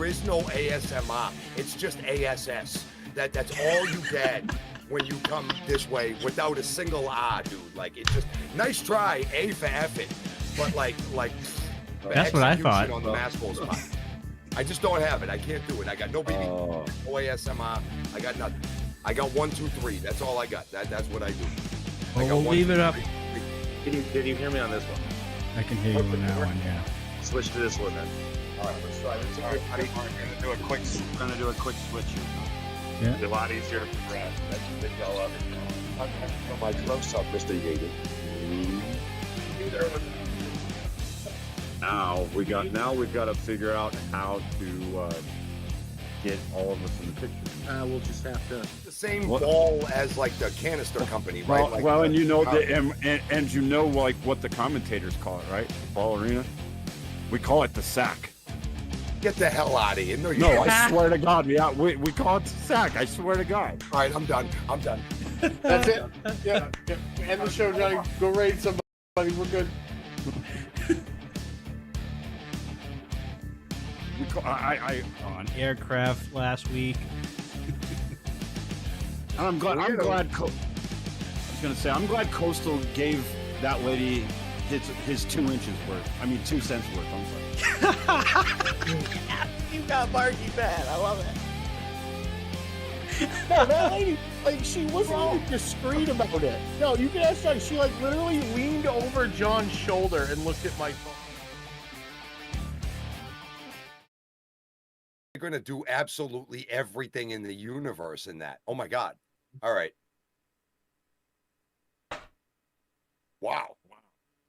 is no ASMR. It's just ASS. That's all you get when you come this way without a single R, dude. Like, it's just nice try, A for effort, but like that's what I thought. On the Mascos part. I just don't have it. I can't do it. I got no BB, no ASMR. I got nothing. I got 1, 2, 3. That's all I got. That's what I do. Well, we'll leave it up. Did you hear me on this one? I can hear you on that one, yeah. Switch to this one then. All right, let's try this. All right, buddy. We're gonna do a quick switch. Yeah. It's a lot easier to progress. That's a big yell of it. I'm gonna put my close up, Mr. Yaden. Now we've got to figure out how to get all of us in the picture. We'll just have to. The same ball as like the canister company, right? Well, and you know and you know like what the commentators call it, right? The ball arena. We call it the sack. Get the hell out of here! No, I swear to God, we call it the sack. I swear to God. All right, I'm done. That's it. Yeah. End the show, Johnny. Go raid somebody. We're good. I on aircraft last week. I'm glad. I was gonna say I'm glad Coastal gave that lady his 2 inches worth. I mean 2 cents worth. I'm sorry. You got Marky bad. I love it. No, that lady, like, she wasn't even discreet about it. No, you can ask John. She like literally leaned over John's shoulder and looked at my phone. You're gonna do absolutely everything in the universe in that. Oh my God! All right. Wow.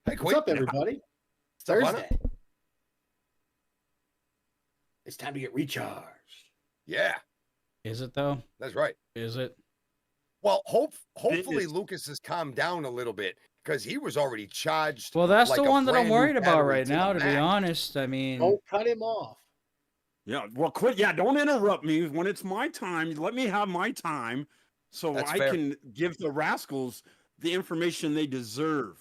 Hey, What's up, everybody? It's Thursday. It's time to get recharged. Yeah. Is it though? That's right. Is it? Well, hopefully Lucas has calmed down a little bit because he was already charged. Well, that's like the one that I'm worried about right to now, to be max. honest. I mean, Don't cut him off. Yeah, well, quit. Yeah, don't interrupt me when it's my time. Let me have my time so That's I fair. can give the rascals the information they deserve,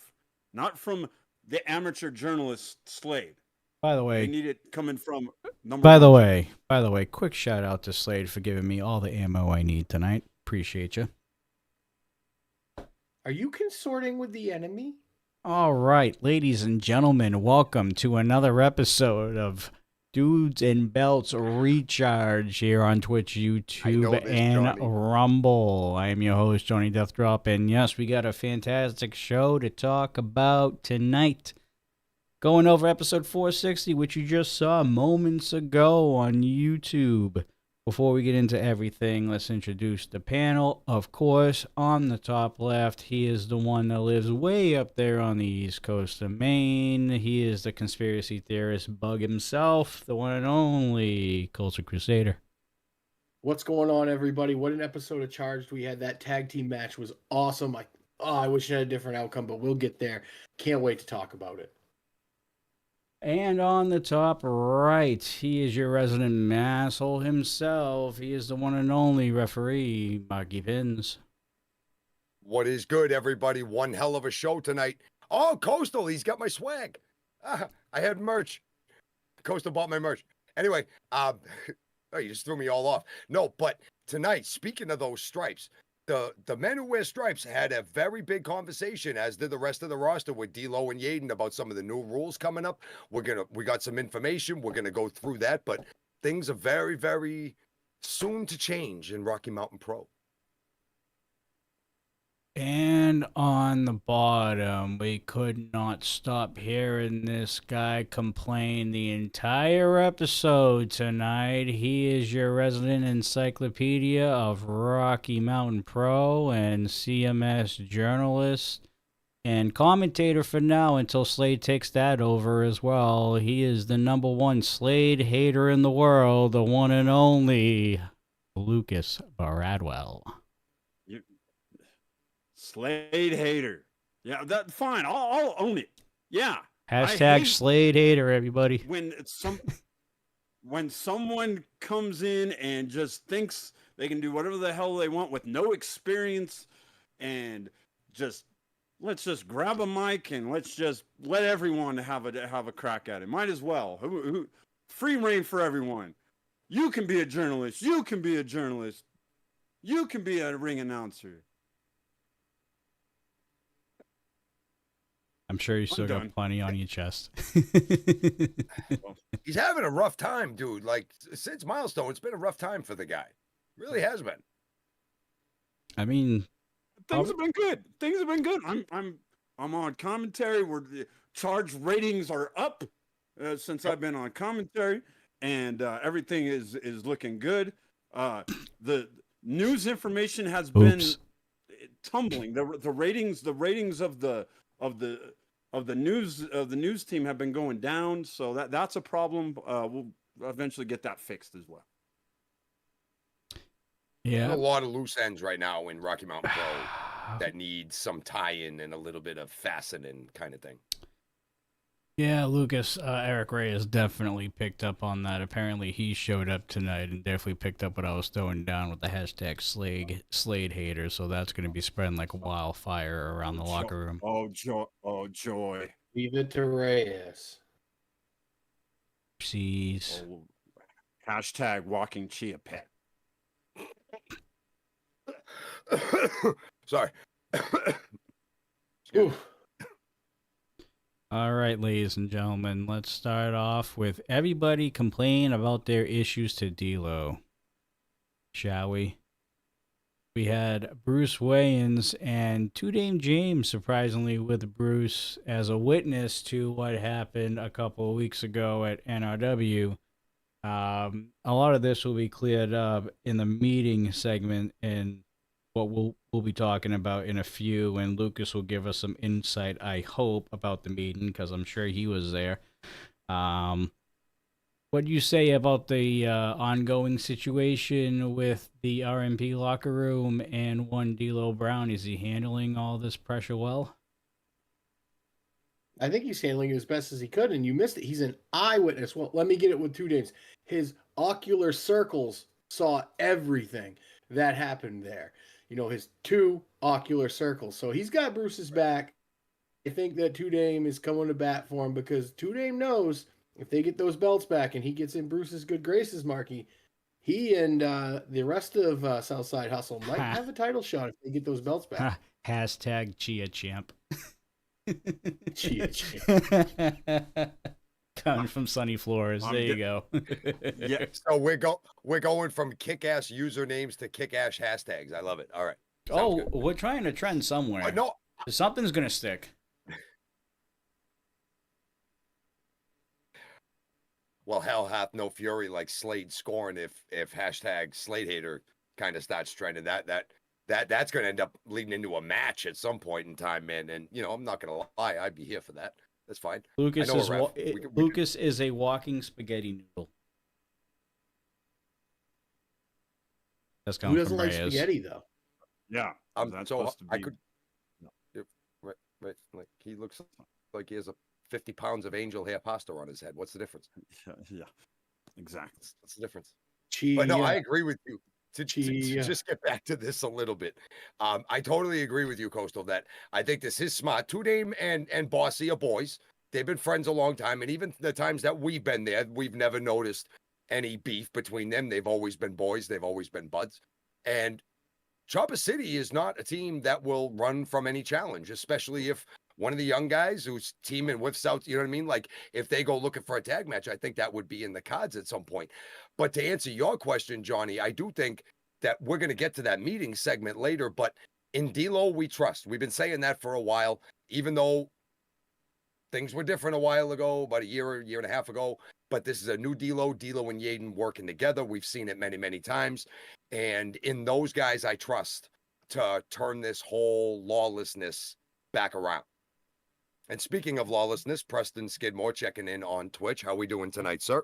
not from the amateur journalist Slade. by the They way, need it coming from number by the one. way, quick shout out to Slade for giving me all the ammo I need tonight. Appreciate you. Are you consorting with the enemy? All right, ladies and gentlemen, welcome to another episode of Dudes and Belts Recharge here on Twitch, YouTube, this, and Johnny. Rumble. I am your host, Johnny Deathdrop, and yes, we got a fantastic show to talk about tonight. Going over episode 460, which you just saw moments ago on YouTube. Before we get into everything, let's introduce the panel. Of course, on the top left, he is the one that lives way up there on the east coast of Maine. He is the conspiracy theorist bug himself, the one and only Culture Crusader. What's going on, everybody? What an episode of Charged we had. That tag team match was awesome. I wish it had a different outcome, but we'll get there. Can't wait to talk about it. And on the top right, he is your resident masshole himself. He is the one and only referee, Marky Pins. What is good, everybody? One hell of a show tonight. Oh, Coastal, he's got my swag. I had merch. Coastal bought my merch. Anyway, oh, you just threw me all off. No, but tonight, speaking of those stripes, the men who wear stripes had a very big conversation, as did the rest of the roster, with D'Lo and Yaden about some of the new rules coming up. We got some information. We're gonna go through that, but things are very, very soon to change in Rocky Mountain Pro. And on the bottom, we could not stop hearing this guy complain the entire episode tonight. He is your resident encyclopedia of Rocky Mountain Pro and CMS journalist and commentator for now until Slade takes that over as well. He is the number one Slade hater in the world, the one and only Lucas Bradwell. Slade hater. Yeah, that fine. I'll own it. Yeah. Hashtag Slade hater, everybody. When someone comes in and just thinks they can do whatever the hell they want with no experience, and let's just grab a mic and let's just let everyone have a crack at it. Might as well. Free reign for everyone. You can be a journalist. You can be a journalist. You can be a ring announcer. I'm sure you still got done. plenty on your chest. He's having a rough time, dude. Like since Milestone, it's been a rough time for the guy. Really has been. I mean, Things have been good. Things have been good. I'm on commentary where the charge ratings are up since I've been on commentary, and everything is looking good. The news information has been Oops. tumbling. The ratings of the news team have been going down, so that's a problem. We'll eventually get that fixed as well. Yeah. A lot of loose ends right now in Rocky Mountain Pro that need some tie-in and a little bit of faceting kind of thing. Yeah, Lucas, Eric Ray has definitely picked up on that. Apparently, he showed up tonight and definitely picked up what I was throwing down with the hashtag Slade hater. So that's going to be spreading like wildfire around the locker room. Oh joy! Oh joy! Leave it to Reyes. Jeez. Oh, hashtag walking chia pet. Sorry. Ooh. All right, ladies and gentlemen, let's start off with everybody complaining about their issues to D-Lo. Shall we? We had Bruce Wayans and Two Dame James, surprisingly, with Bruce as a witness to what happened a couple of weeks ago at NRW. A lot of this will be cleared up in the meeting segment and what we'll be talking about in a few, and Lucas will give us some insight, I hope, about the meeting, because I'm sure he was there. What do you say about the ongoing situation with the RMP locker room and one D'Lo Brown? Is he handling all this pressure well? I think he's handling it as best as he could, and you missed it. He's an eyewitness. Well, let me get it with Two Dames. His ocular circles saw everything that happened there. You know, his two ocular circles. So he's got Bruce's back. I think that Two Dame is coming to bat for him because Two Dame knows if they get those belts back and he gets in Bruce's good graces, Marky, he and the rest of Southside Hustle might have a title shot if they get those belts back. Hashtag Chia Champ. Chia Champ. Coming from Sunny Floors. There you go. Yeah. So we're going from kick-ass usernames to kick-ass hashtags. I love it. All right. Oh, we're trying to trend somewhere. No. Something's going to stick. Well, hell hath no fury like Slade scorn if hashtag Slade hater kind of starts trending. That's going to end up leading into a match at some point in time, man. And you know, I'm not going to lie, I'd be here for that. That's fine. Lucas is Lucas is a walking spaghetti noodle. That's coming Who doesn't from like Reyes. spaghetti, though? Yeah. That's so supposed to I be- could. Right, like he looks like he has a 50 pounds of angel hair pasta on his head. What's the difference? Yeah. Exactly. What's the difference? Chia. But no, I agree with you. To Chia. just get back to this a little bit, I totally agree with you, Coastal, that I think this is smart. Two Dame and Bossy are boys. They've been friends a long time, and even the times that we've been there, we've never noticed any beef between them. They've always been boys. They've always been buds. And Chopper City is not a team that will run from any challenge, especially if one of the young guys who's teaming with South, you know what I mean? Like if they go looking for a tag match, I think that would be in the cards at some point. But to answer your question, Johnny, I do think that we're going to get to that meeting segment later, but in D'Lo, we trust. We've been saying that for a while, even though things were different a while ago, about a year and a half ago, but this is a new D'Lo and Yaden working together. We've seen it many, many times. And in those guys, I trust to turn this whole lawlessness back around. And speaking of lawlessness, Preston Skidmore checking in on Twitch. How we doing tonight, sir?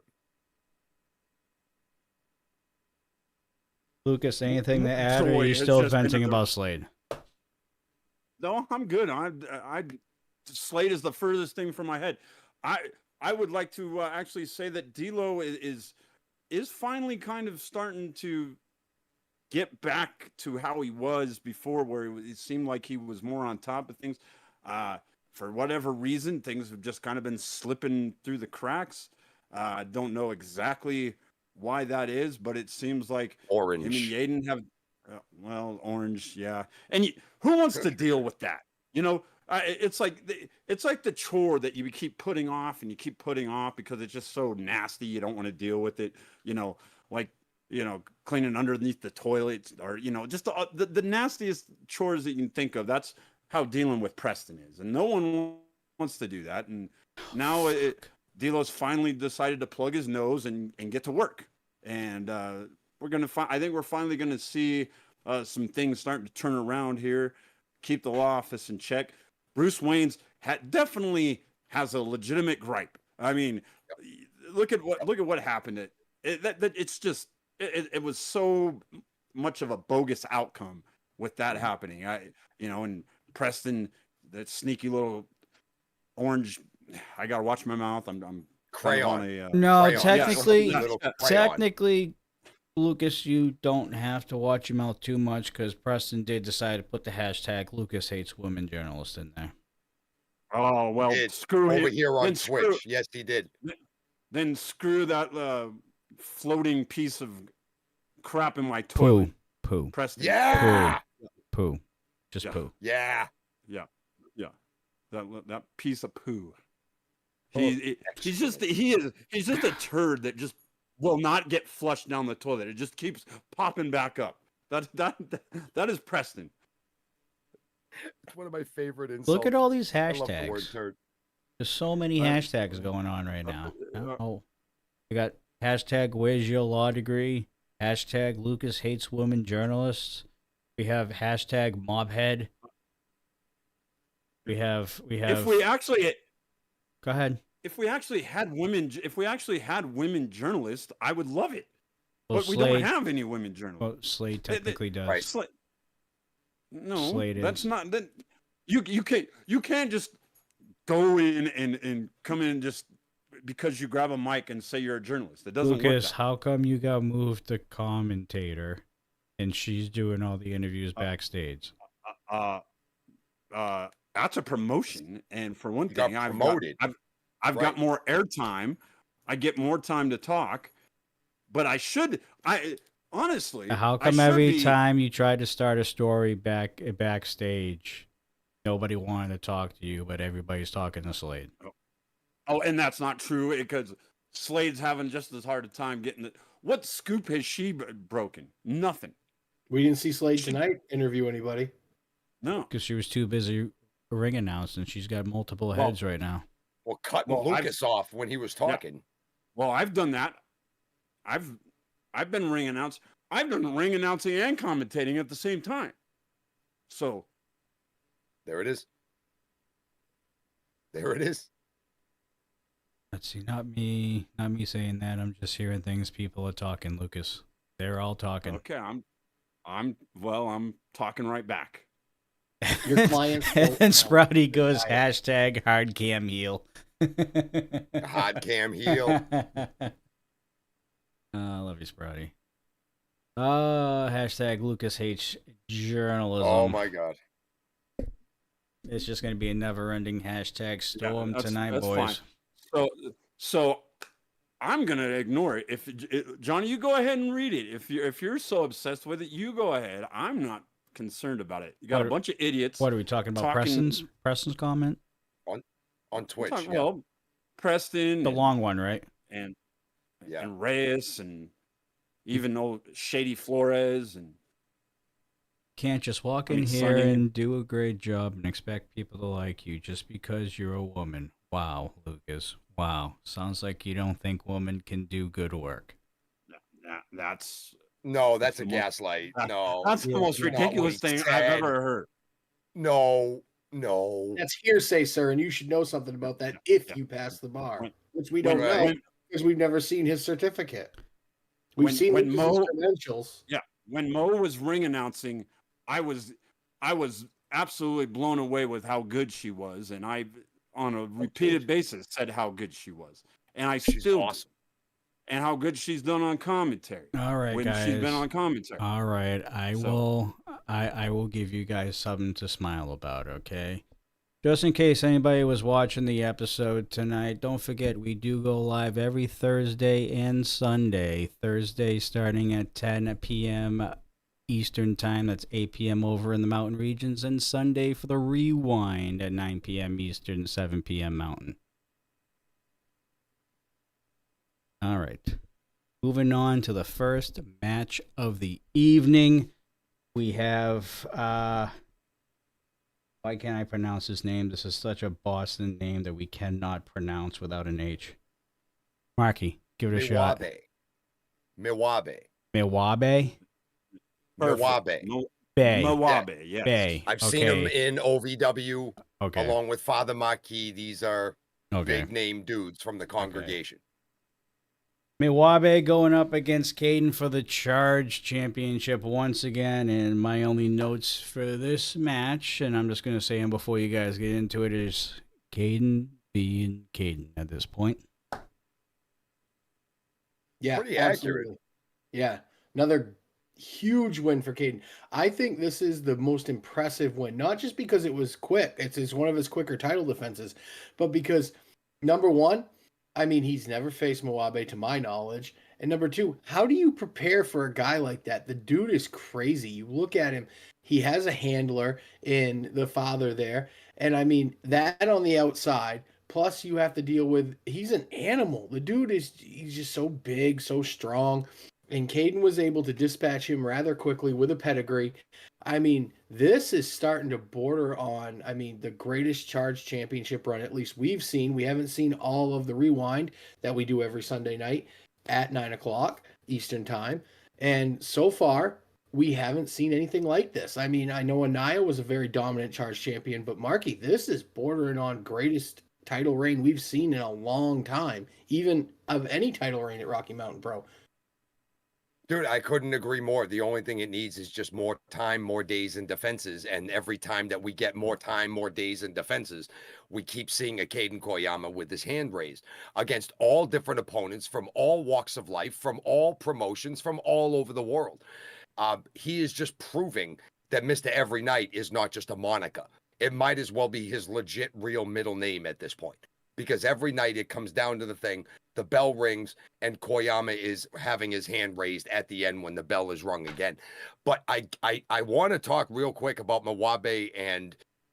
Lucas, anything to add, or So are you it's still just been venting another- about Slade? No, I'm good. I Slade is the furthest thing from my head. I would like to actually say that D'Lo is finally kind of starting to get back to how he was before, where it seemed like he was more on top of things. For whatever reason, things have just kind of been slipping through the cracks. I don't know exactly why that is, but it seems like Orange. him and Yaden have, orange, yeah. And who wants to deal with that? It's like the chore that you keep putting off and you keep putting off because it's just so nasty. You don't want to deal with it. Like cleaning underneath the toilet, or just the nastiest chores that you can think of. That's how dealing with Preston is, and no one wants to do that. And now D'Lo's finally decided to plug his nose and get to work. And I think we're finally gonna see some things starting to turn around here. Keep the law office in check. Bruce Wayne's definitely has a legitimate gripe. I mean, look at what happened. It was so much of a bogus outcome with that happening. And Preston, that sneaky little orange. I gotta watch my mouth. I'm Crayon. No, Crayon. technically, Lucas, you don't have to watch your mouth too much because Preston did decide to put the hashtag Lucas hates women journalist in there. Oh well, screw over it. here on Then Twitch. screw- Yes, he did. Then screw that floating piece of crap in my toilet. Poo. Preston. Yeah. Poo. Just Yeah. poo. Yeah. That piece of poo. He's just a turd that just will not get flushed down the toilet. It just keeps popping back up. That is Preston. It's one of my favorite insults. Look at all these I love the word hashtags. turd. There's so many hashtags going on right now. Oh, we got hashtag Where's your law degree? Hashtag Lucas hates women journalists. We have hashtag Mobhead. We have. If we actually Go ahead. If we actually had women journalists, I would love it. Well, But we don't have any women journalists. Well, Slade technically does. Right. No, Slade that's is. not. That you can't just go in and come in just because you grab a mic and say you're a journalist. It doesn't Lucas, work. how come you got moved to commentator, and she's doing all the interviews backstage? That's a promotion, and for one You got thing, I've promoted. got Right. more airtime. I get more time to talk, but honestly, How I come should every be- time you tried to start a story backstage, nobody wanted to talk to you, but everybody's talking to Slade? Oh, and that's not true because Slade's having just as hard a time getting it. What scoop has she broken? Nothing. We didn't see Slade tonight interview anybody. No. Because she was too busy ring announcing. She's got multiple heads right now. Well, cutting Well, Lucas off when he was talking. Well, I've done that. I've been ring announced. I've done ring announcing and commentating at the same time. So There it is. There it is. Let's see, not me saying that. I'm just hearing things people are talking, Lucas. They're all talking. okay, I'm talking right back. Your clients And don't Sprouty goes know. hashtag hard cam heel. Hard cam heel. I love you, Sprouty. Hashtag Lucas hates journalism. Oh my God. It's just going to be a never-ending hashtag storm that's tonight, boys. fine. So I'm gonna ignore it. Johnny, you go ahead and read it. If you're so obsessed with it, you go ahead. I'm not concerned about it. You got a bunch of idiots. What are we talking about? Preston's comment? On Twitch. Well, Preston, The long one, right? and Yeah. and Reyes, and even old Shady Flores, and Can't just walk in mean, here Sonny- and do a great job and expect people to like you just because you're a woman. Wow, Lucas. Wow. Sounds like you don't think women can do good work. that's No, that's a That's the most- gaslight. that- No. that's the Yeah, most you know ridiculous what he thing I've said. ever heard. No. That's hearsay, sir, and you should know something about that if Yeah. you pass the bar, When- which we don't Right. know because we've never seen his certificate. We've When- seen when his Mo- credentials. When Mo was ring announcing, I was absolutely blown away with how good she was, and I, on a repeated basis, said how good she was, and I She's still awesome. and how good she's done on commentary All right, when guys. she's been on commentary. All right. So- I will give you guys something to smile about, okay? Just in case anybody was watching the episode tonight, don't forget we do go live every Thursday and Sunday. Thursday starting at 10 p.m. Eastern Time. That's 8 p.m. over in the mountain regions. And Sunday for the rewind at 9 p.m. Eastern, 7 p.m. Mountain. All right. Moving on to the first match of the evening. We have... why can't I pronounce his name? This is such a Boston name that we cannot pronounce without an H. Marky, give it a shot. Miwabe. Miwabe? Miwabe. Bay. Mawabe, yes. Bay. I've seen him in OVW Okay. along with Father Marquis. These are Okay. big name dudes from the congregation. Miwabe going up against Caden for the Charge Championship once again. And my only notes for this match, and I'm just going to say them before you guys get into it, is Caden being Caden at this point. Yeah, Pretty absolutely. accurate. Yeah, another huge win for Caden. I think this is the most impressive win, not just because it was quick. It's one of his quicker title defenses, but because, number one, I mean, he's never faced Mawabe to my knowledge. And number two, how do you prepare for a guy like that? The dude is crazy. You look at him, he has a handler in the father there. And I mean, that on the outside, plus you have to deal with, he's an animal. The dude he's just so big, so strong. And Caden was able to dispatch him rather quickly with a pedigree. I mean, this is starting to border on, I mean, the greatest Charge Championship run, at least we've seen. We haven't seen all of the rewind that we do every Sunday night at 9 o'clock Eastern Time. And so far, we haven't seen anything like this. I mean, I know Anaya was a very dominant Charge Champion, but Marky, this is bordering on greatest title reign we've seen in a long time, even of any title reign at Rocky Mountain Pro. Dude, I couldn't agree more. The only thing it needs is just more time, more days, and defenses. And every time that we get more time, more days, and defenses, we keep seeing a Caden Koyama with his hand raised against all different opponents from all walks of life, from all promotions, from all over the world. He is just proving that Mr. Every Night is not just a moniker. It might as well be his legit real middle name at this point. Because every night it comes down to the thing, the bell rings, and Koyama is having his hand raised at the end when the bell is rung again. But I want to talk real quick about Mawabe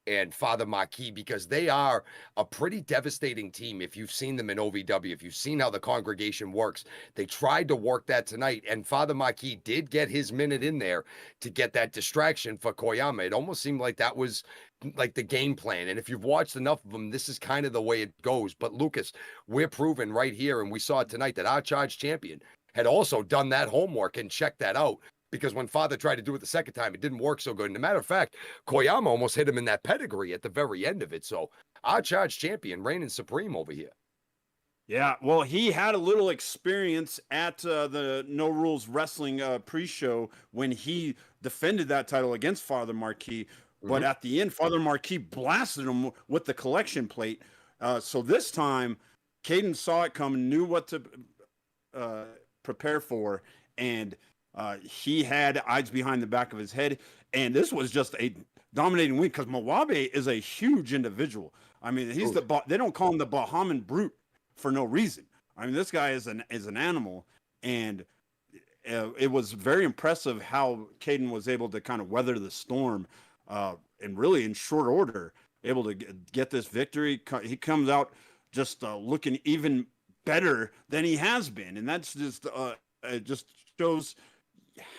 and Father Marquis, because they are a pretty devastating team. If you've seen them in OVW, if you've seen how the congregation works, they tried to work that tonight, and Father Marquis did get his minute in there to get that distraction for Koyama. It almost seemed like that was like the game plan. And if you've watched enough of them, this is kind of the way it goes. But Lucas, we're proven right here, and we saw it tonight, that our Charge Champion had also done that homework and checked that out. Because when Father tried to do it the second time, it didn't work so good. And as a matter of fact, Koyama almost hit him in that pedigree at the very end of it. So our Charge Champion reigning supreme over here. Yeah, well, he had a little experience at the No Rules Wrestling pre-show when he defended that title against Father Marquis. But at the end, Father Marquis blasted him with the collection plate. So this time, Caden saw it coming, knew what to prepare for, and he had eyes behind the back of his head. And this was just a dominating win because Mawabe is a huge individual. I mean, he's they don't call him the Bahamian Brute for no reason. I mean, this guy is an animal, and it was very impressive how Caden was able to kind of weather the storm. And really in short order, able to get this victory. He comes out just looking even better than he has been. And that's just, it just shows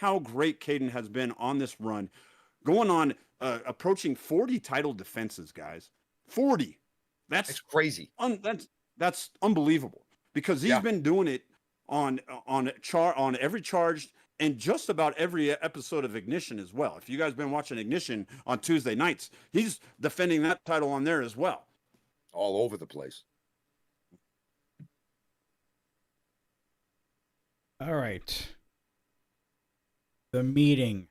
how great Caden has been on this run. Going on, approaching 40 title defenses, guys. 40. That's crazy. That's unbelievable because he's been doing it on every Charged and just about every episode of Ignition as well. If you guys been watching Ignition on Tuesday nights, he's defending that title on there as well. All over the place. All right. The meeting.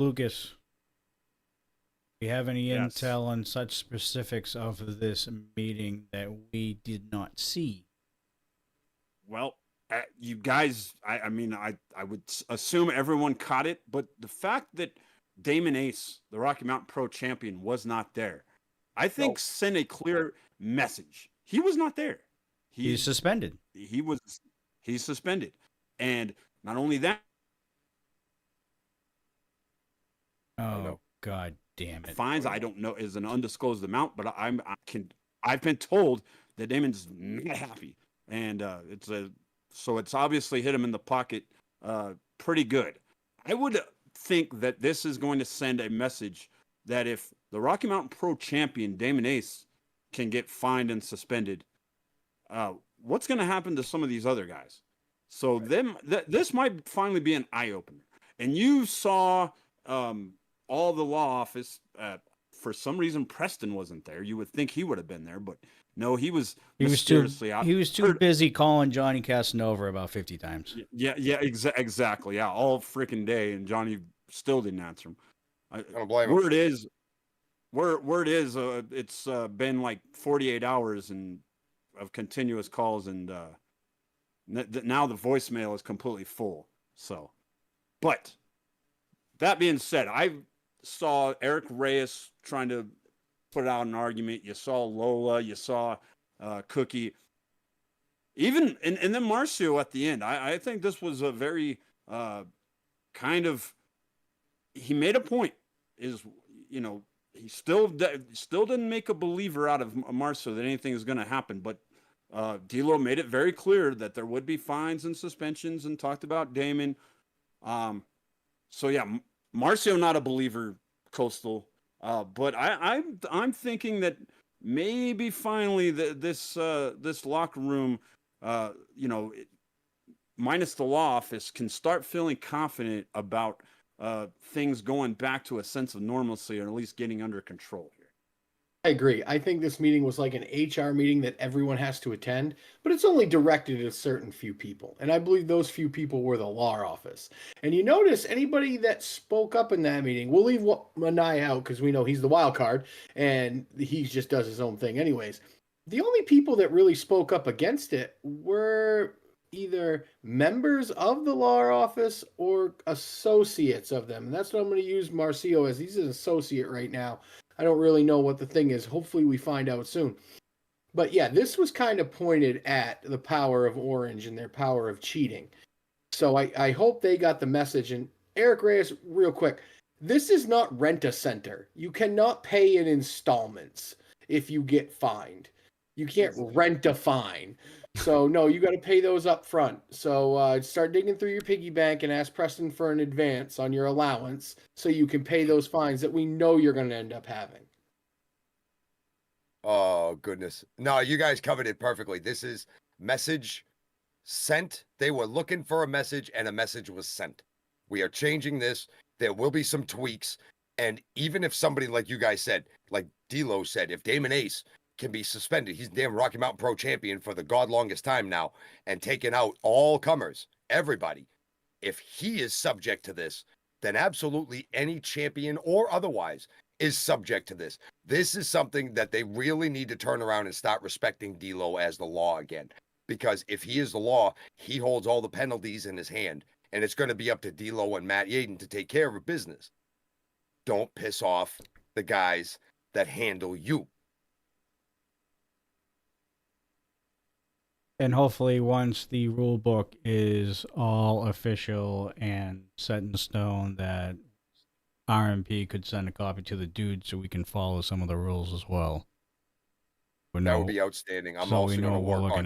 Lucas, do you have any intel on such specifics of this meeting that we did not see? Well, you guys, I mean, I would assume everyone caught it, but the fact that Damon Ace, the Rocky Mountain Pro champion, was not there, I think Nope. send a clear message. He was not there. He's suspended. He's suspended, and not only that, Oh, know. God damn it. fines. I don't know is an undisclosed amount, but I've been told that Damon's not happy, and it's obviously hit him in the pocket pretty good. I would think that this is going to send a message that if the Rocky Mountain Pro champion Damon Ace can get fined and suspended, what's going to happen to some of these other guys? So this might finally be an eye opener. And you saw all the law office. For some reason, Preston wasn't there. You would think he would have been there, but no, he was mysteriously out. He was too busy calling Johnny Casanova about 50 times. Yeah, exactly. Yeah, all freaking day, and Johnny still didn't answer him. I don't blame him. Word is, it's been like 48 hours of continuous calls, and now the voicemail is completely full. So, but that being said, I saw Eric Reyes trying to put out an argument. You saw Lola, you saw Cookie, even and then Marcio at the end. I think this was a very kind of, he made a point. Is, you know, he still didn't make a believer out of Marcio that anything is going to happen, but D'Lo made it very clear that there would be fines and suspensions, and talked about Damon. So yeah, Marcio not a believer, Coastal, but I'm thinking that maybe finally this locker room, minus the law office, can start feeling confident about things going back to a sense of normalcy, or at least getting under control here. I agree. I think this meeting was like an HR meeting that everyone has to attend, but it's only directed at a certain few people. And I believe those few people were the law office. And you notice anybody that spoke up in that meeting, we'll leave Manai out because we know he's the wild card and he just does his own thing anyways. The only people that really spoke up against it were either members of the law office or associates of them. And that's what I'm going to use Marcio as. He's an associate right now. I don't really know what the thing is. Hopefully we find out soon. But yeah, this was kind of pointed at the power of Orange and their power of cheating. So I hope they got the message. And Eric Reyes, real quick, this is not Rent-A-Center. You cannot pay in installments if you get fined. You can't rent a fine. So no, you got to pay those up front. So start digging through your piggy bank and ask Preston for an advance on your allowance so you can pay those fines that we know you're going to end up having. Oh, goodness. No, you guys covered it perfectly. This is message sent. They were looking for a message, and a message was sent. We are changing this. There will be some tweaks. And even if somebody, like you guys said, like D'Lo said, if Damon Ace can be suspended, he's damn Rocky Mountain Pro champion for the god longest time now, and taking out all comers, everybody. If he is subject to this, then absolutely any champion or otherwise is subject to this. This is something that they really need to turn around and start respecting D'Lo as the law again. Because if he is the law, he holds all the penalties in his hand, and it's going to be up to D'Lo and Matt Yaden to take care of business. Don't piss off the guys that handle you. And hopefully once the rule book is all official and set in stone, that RMP could send a copy to the dude so we can follow some of the rules as well. That would be outstanding. I'm also going to work on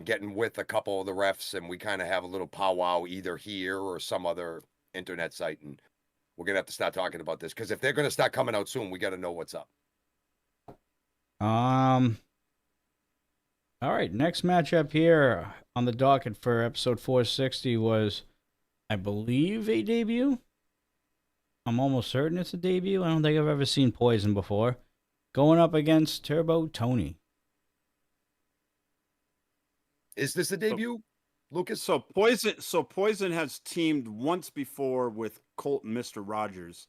getting with a couple of the refs, and we kind of have a little powwow either here or some other internet site, and we're going to have to start talking about this, because if they're going to start coming out soon, we got to know what's up. All right, next matchup here on the docket for episode 460 was, I believe, a debut. I'm almost certain it's a debut. I don't think I've ever seen Poison before. Going up against Turbo Tony. Is this a debut, Lucas? So Poison has teamed once before with Colt and Mr. Rogers.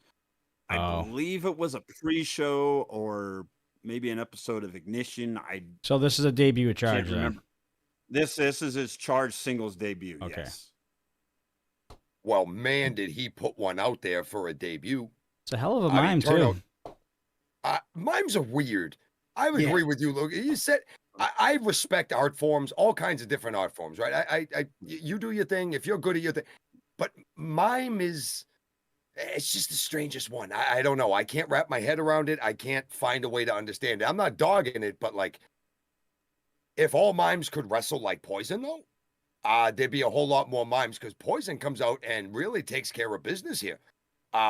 I believe it was a pre-show or maybe an episode of Ignition. So this is a debut at Charge, then? This is his Charge singles debut. Okay. Yes. Well, man, did he put one out there for a debut. It's a hell of a mime, too. Mimes are weird. I would Yeah. agree with you, Luke. You said I respect art forms, all kinds of different art forms, right? You do your thing if you're good at your thing, but mime is it's just the strangest one. I don't know. I can't wrap my head around it. I can't find a way to understand it. I'm not dogging it, but like, if all mimes could wrestle like Poison, though, there'd be a whole lot more mimes because Poison comes out and really takes care of business here.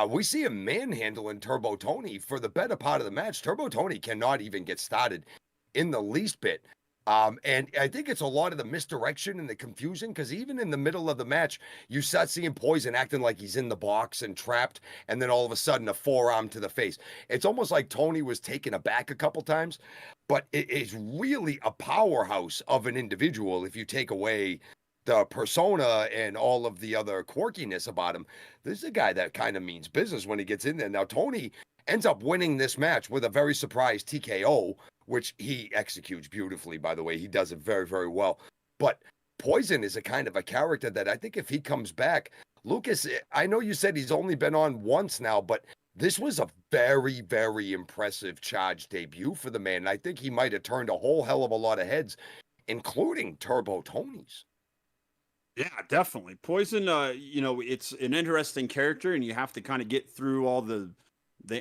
We see him manhandling Turbo Tony for the better part of the match. Turbo Tony cannot even get started in the least bit. And I think it's a lot of the misdirection and the confusion because even in the middle of the match, you start seeing Poison acting like he's in the box and trapped, and then all of a sudden a forearm to the face. It's almost like Tony was taken aback a couple times, but it is really a powerhouse of an individual if you take away the persona and all of the other quirkiness about him. This is a guy that kind of means business when he gets in there. Now, Tony ends up winning this match with a very surprise TKO, which he executes beautifully, by the way. He does it very, very well. But Poison is a kind of a character that I think if he comes back, Lucas, I know you said he's only been on once now, but this was a very, very impressive charge debut for the man. And I think he might have turned a whole hell of a lot of heads, including Turbo Tony's. Yeah, definitely. Poison, it's an interesting character, and you have to kind of get through all the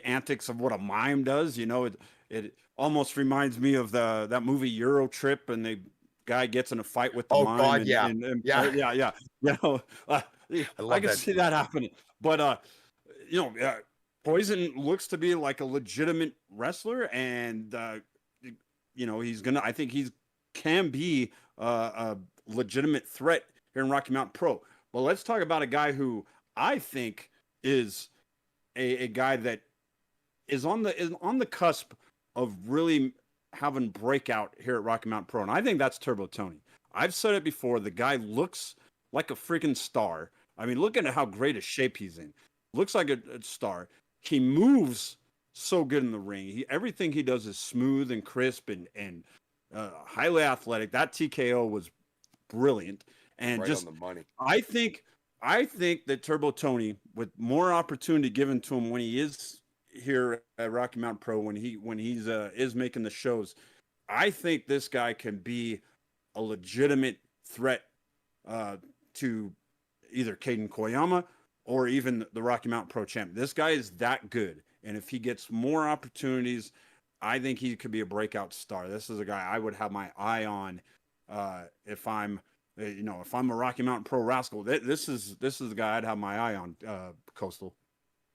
antics of what a mime does. It almost reminds me of that movie Euro Trip, and the guy gets in a fight with the Oh mime. God, yeah. Yeah. I love can that see that happening. But Poison looks to be like a legitimate wrestler, and I think he can be a legitimate threat here in Rocky Mountain Pro. But let's talk about a guy who I think is a guy that is on the cusp of really having breakout here at Rocky Mountain Pro, and I think that's Turbo Tony. I've said it before. The guy looks like a freaking star. I mean, look at how great a shape he's in. Looks like a star. He moves so good in the ring. Everything he does is smooth and crisp and highly athletic. That TKO was brilliant. And right just on the money. I think that Turbo Tony, with more opportunity given to him when he is here at Rocky Mountain Pro, when he's is making the shows, I think this guy can be a legitimate threat to either Caden Koyama or even the Rocky Mountain Pro champion. This guy is that good, and if he gets more opportunities, I think he could be a breakout star. This is a guy I would have my eye on if I'm a Rocky Mountain Pro rascal. This is the guy I'd have my eye on, Coastal.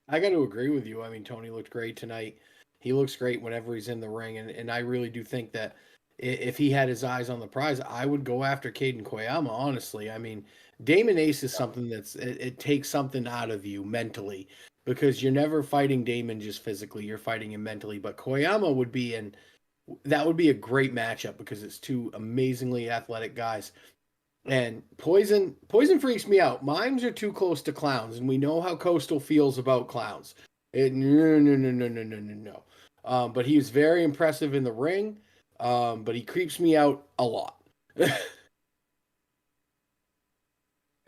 I got to agree with you. I mean, Tony looked great tonight. He looks great whenever he's in the ring, and I really do think that if he had his eyes on the prize, I would go after Caden Koyama, honestly. I mean, Damon Ace is something it takes something out of you mentally, because you're never fighting Damon just physically, you're fighting him mentally. But Koyama that would be a great matchup because it's two amazingly athletic guys. And Poison freaks me out. Mimes are too close to clowns, and we know how Coastal feels about clowns. No. But he was very impressive in the ring. But he creeps me out a lot.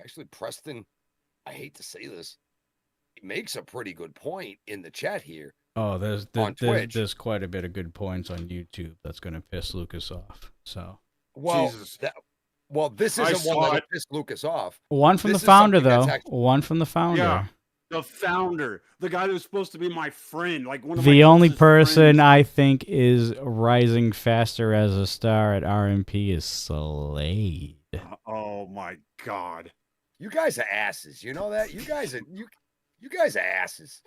Actually, Preston, I hate to say this, he makes a pretty good point in the chat here. Oh, there's quite a bit of good points on YouTube that's going to piss Lucas off. So, well, Jesus. this isn't one that pissed Lucas off. One from the founder, though. One from the founder. Yeah, the founder, the guy who's supposed to be my friend, like one of the my only person friends. I think is rising faster as a star at RMP is Slade. Oh my God! You guys are asses. You know that? You guys are asses.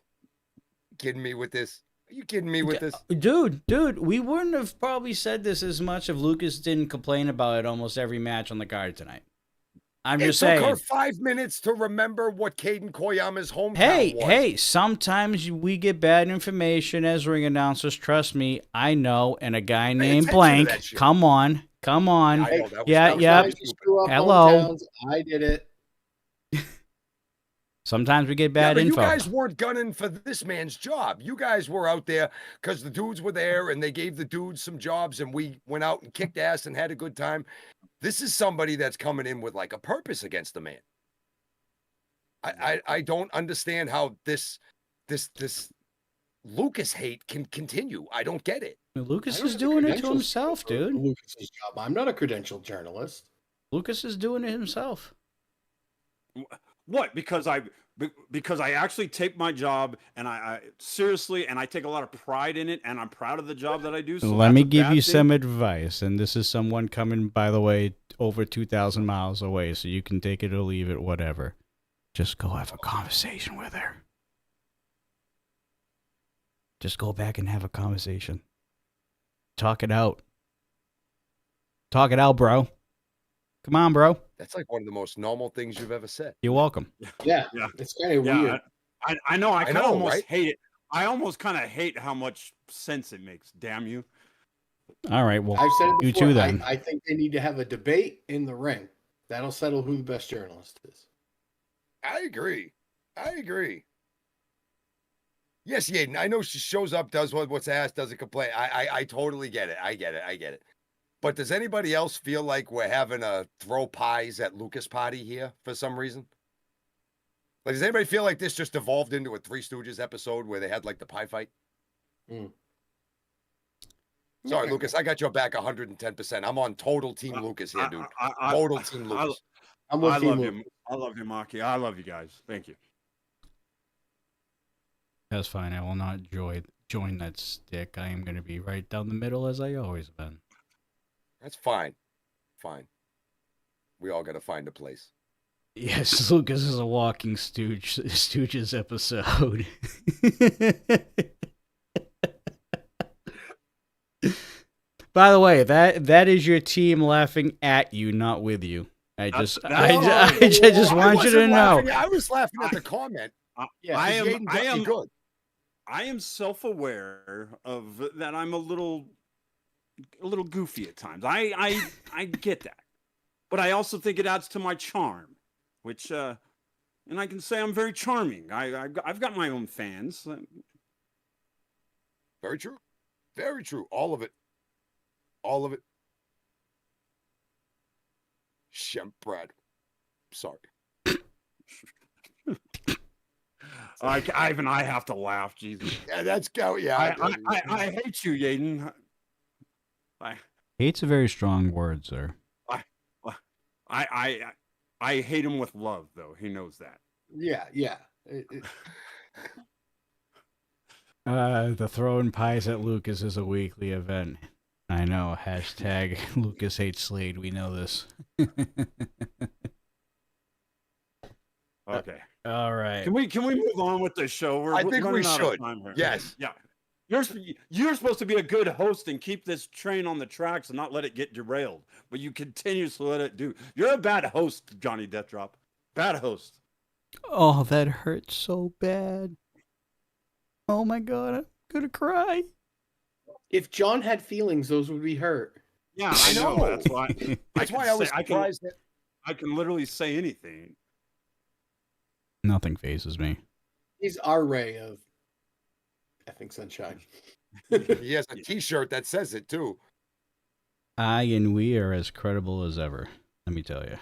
You kidding me with this? Are you kidding me with this? Dude, we wouldn't have probably said this as much if Lucas didn't complain about it almost every match on the card tonight. I'm just saying. It took her 5 minutes to remember what Caden Koyama's hometown was. Hey, sometimes we get bad information as ring announcers. Trust me, I know. And a guy named Blank. Come on. I know, Yeah. Hello. I did it. Sometimes we get bad info. You guys weren't gunning for this man's job. You guys were out there because the dudes were there and they gave the dudes some jobs and we went out and kicked ass and had a good time. This is somebody that's coming in with like a purpose against the man. I don't understand how this Lucas hate can continue. I don't get it. Lucas I don't is have the doing it to credentials himself, for dude. Lucas's job. I'm not a credentialed journalist. Lucas is doing it himself. What? Because I actually take my job and I seriously, and I take a lot of pride in it, and I'm proud of the job that I do. So Let that's me a give bad you thing? some advice, and this is someone coming, by the way, over 2,000 miles away, so you can take it or leave it, whatever. Just go have a conversation with her. Just go back and have a conversation. Talk it out. Talk it out, bro. Come on, bro. That's like one of the most normal things you've ever said. You're welcome. Yeah, Yeah. it's kind of Yeah, weird. I know. I kind of know, almost right? hate it. I almost kind of hate how much sense it makes. Damn you. All right, well, I've said it you before. too then. I think they need to have a debate in the ring. That'll settle who the best journalist is. I agree. Yes, Yaden. I know she shows up, does what's asked, doesn't complain. I totally get it. I get it. But does anybody else feel like we're having a throw pies at Lucas party here for some reason? Like, does anybody feel like this just evolved into a Three Stooges episode where they had like the pie fight? Sorry, Yeah. Lucas, I got your back 110%. I'm on total team Lucas here, dude. Total team Lucas. I'm with I Team love Lucas. you. I love you, Maki. I love you guys. Thank you. That's fine. I will not join that stick. I am going to be right down the middle as I always been. That's fine. Fine. We all got to find a place. Yes, Lucas is a walking Stooges episode. By the way, that is your team laughing at you, not with you. I just want you to know. I was laughing at the comment. Yeah, I Yaden am. got I me am. good. I am self-aware of that. I'm a little goofy at times. I get that, but I also think it adds to my charm, which and I can say I'm very charming. I've got my own fans. Very true. Very true. All of it. All of it. Brad. Sorry. Ivan, I have to laugh. Jesus. Yeah, that's go. Yeah. I hate you, Yaden. Hate's a very strong word, sir. I hate him with love, though. He knows that. Yeah. The throwing pies at Lucas is a weekly event. I know. Hashtag Lucas hates Slade. We know this. Okay. All right. Can we move on with the show? I think we running out of should. time here. Yes. Yeah. You're supposed to be a good host and keep this train on the tracks and not let it get derailed, but you continuously let it do. You're a bad host, Johnny Deathdrop. Bad host. Oh, that hurts so bad. Oh my God, I'm gonna cry. If John had feelings, those would be hurt. Yeah, I know. know. That's why. That's why I was surprised that. I can literally say anything. Nothing phases me. He's our ray of effing sunshine. He has a T-shirt that says it too. I and we are as credible as ever. Let me tell you.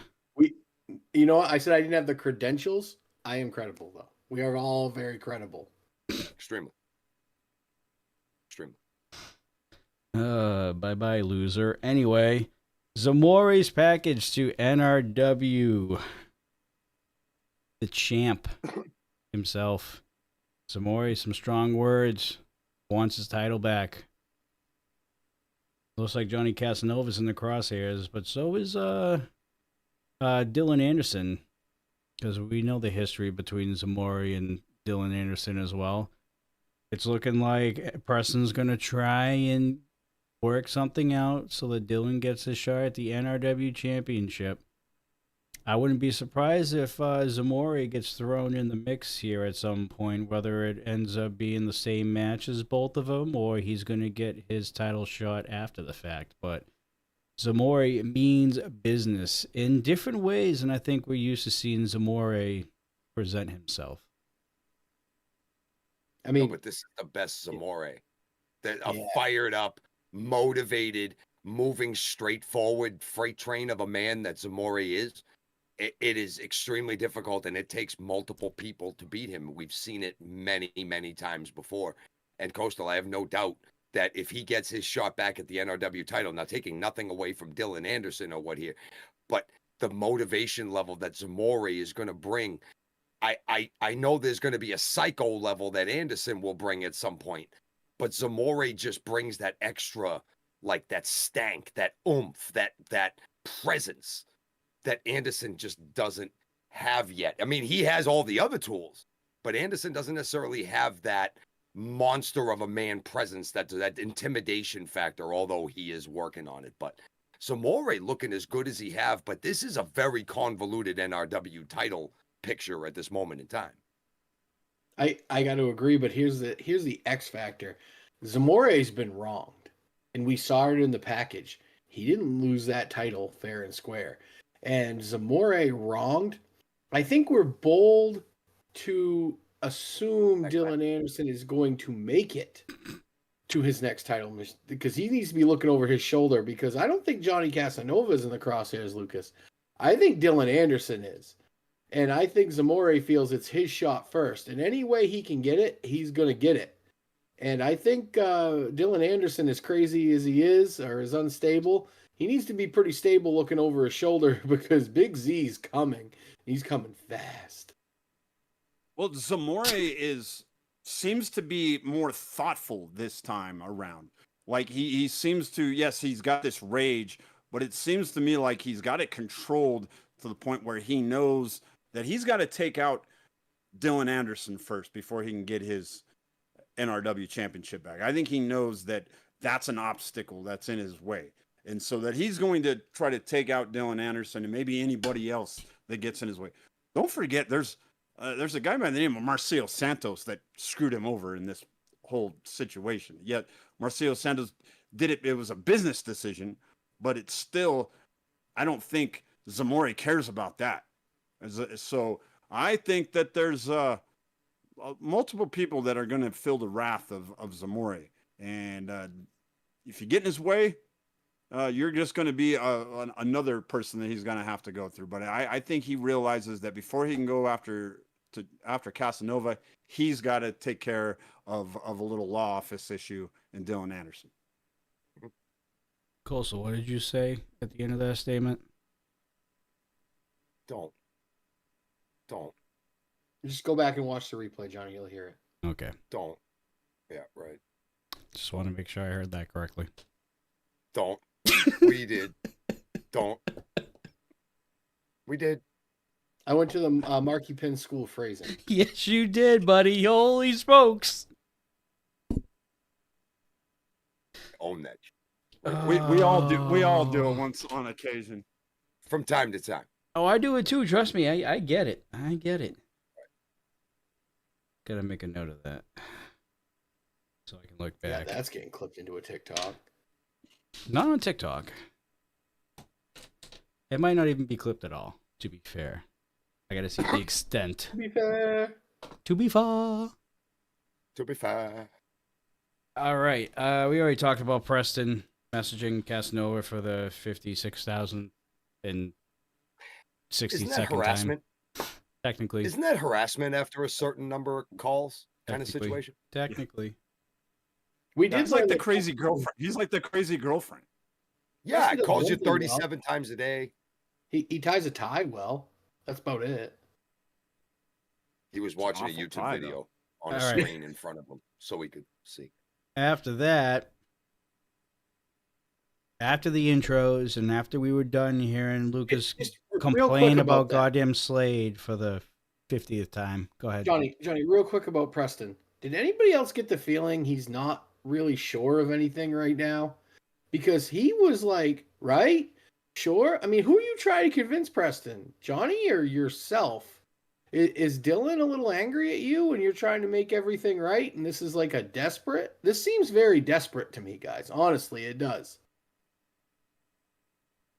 You know what? I said I didn't have the credentials. I am credible, though. We are all very credible. Extremely. Bye-bye, loser. Anyway, Zamori's package to NRW. The champ himself. Zamori, some strong words. Wants his title back. Looks like Johnny Casanova's in the crosshairs, but so is Dylan Anderson. Because we know the history between Zamori and Dylan Anderson as well. It's looking like Preston's going to try and work something out so that Dylan gets a shot at the NRW championship. I wouldn't be surprised if Zamori gets thrown in the mix here at some point, whether it ends up being the same match as both of them or he's going to get his title shot after the fact. But Zamori means business in different ways, and I think we're used to seeing Zamori present himself. I mean, but this is the best Zamori. A Yeah. fired up, motivated, moving straight forward freight train of a man that Zamori is. It is extremely difficult, and it takes multiple people to beat him. We've seen it many, many times before. And Coastal, I have no doubt that if he gets his shot back at the NRW title, now taking nothing away from Dylan Anderson or what here, but the motivation level that Zamore is going to bring, I know there's going to be a psycho level that Anderson will bring at some point, but Zamore just brings that extra, like that stank, that oomph, that presence that Anderson just doesn't have yet. I mean, he has all the other tools, but Anderson doesn't necessarily have that monster of a man presence, that intimidation factor, although he is working on it. But Zamore looking as good as he have, but this is a very convoluted NRW title picture at this moment in time. I got to agree, but here's the X factor. Zamore's been wronged, and we saw it in the package. He didn't lose that title fair and square. And Zamore wronged. I think we're bold to assume Dylan Anderson is going to make it to his next title mission, because he needs to be looking over his shoulder, because I don't think Johnny Casanova is in the crosshairs, Lucas. I think Dylan Anderson is. And I think Zamore feels it's his shot first. And any way he can get it, he's going to get it. And I think Dylan Anderson, as crazy as he is, or as unstable, he needs to be pretty stable looking over his shoulder, because Big Z's coming. He's coming fast. Well, Zamore seems to be more thoughtful this time around. Like he seems to, yes, he's got this rage, but it seems to me like he's got it controlled to the point where he knows that he's got to take out Dylan Anderson first before he can get his NRW championship back. I think he knows that that's an obstacle that's in his way. And so that he's going to try to take out Dylan Anderson and maybe anybody else that gets in his way. Don't forget, there's a guy by the name of Marcio Santos that screwed him over in this whole situation. Yet Marcio Santos did it. It was a business decision, but it's still, I don't think Zamore cares about that. So I think that there's multiple people that are going to feel the wrath of Zamore. And if you get in his way, you're just going to be another person that he's going to have to go through. But I think he realizes that before he can go after Casanova, he's got to take care of a little law office issue in Dylan Anderson. Cool. So what did you say at the end of that statement? Don't. Just go back and watch the replay, Johnny. You'll hear it. Okay. Don't. Yeah, right. Just want to make sure I heard that correctly. Don't. We did. Don't. We did. I went to the Marky Penn School of Phrasing. Yes, you did, buddy. Holy smokes. Own that. We all do it once on occasion. From time to time. Oh, I do it too. Trust me. I get it. I get it. Gotta make a note of that so I can look back. Yeah, that's getting clipped into a TikTok. Not on TikTok. It might not even be clipped at all, to be fair. I gotta see the extent. To be fair. To be fair. To be fair. All right. We already talked about Preston messaging Casanova for the 56,000 and 60-second harassment? time. Technically. Isn't that harassment after a certain number of calls kind of Technically. situation? Technically. We did He's like the crazy girlfriend. He's like the crazy girlfriend. Yeah, Listen it to calls you Bolton, 37 times a day. He ties a tie well. That's about it. He was watching a awful YouTube tie, video on a All right. screen in front of him so he could see. After that, after the intros and after we were done hearing Lucas Just real complain quick about that. goddamn Slade for the 50th time. Go ahead. Johnny, real quick about Preston. Did anybody else get the feeling he's not really sure of anything right now? Because he was like, right? Sure? I mean, who are you trying to convince, Preston? Johnny or yourself? Is Dylan a little angry at you and you're trying to make everything right? And this is like a desperate? This seems very desperate to me, guys. Honestly, it does.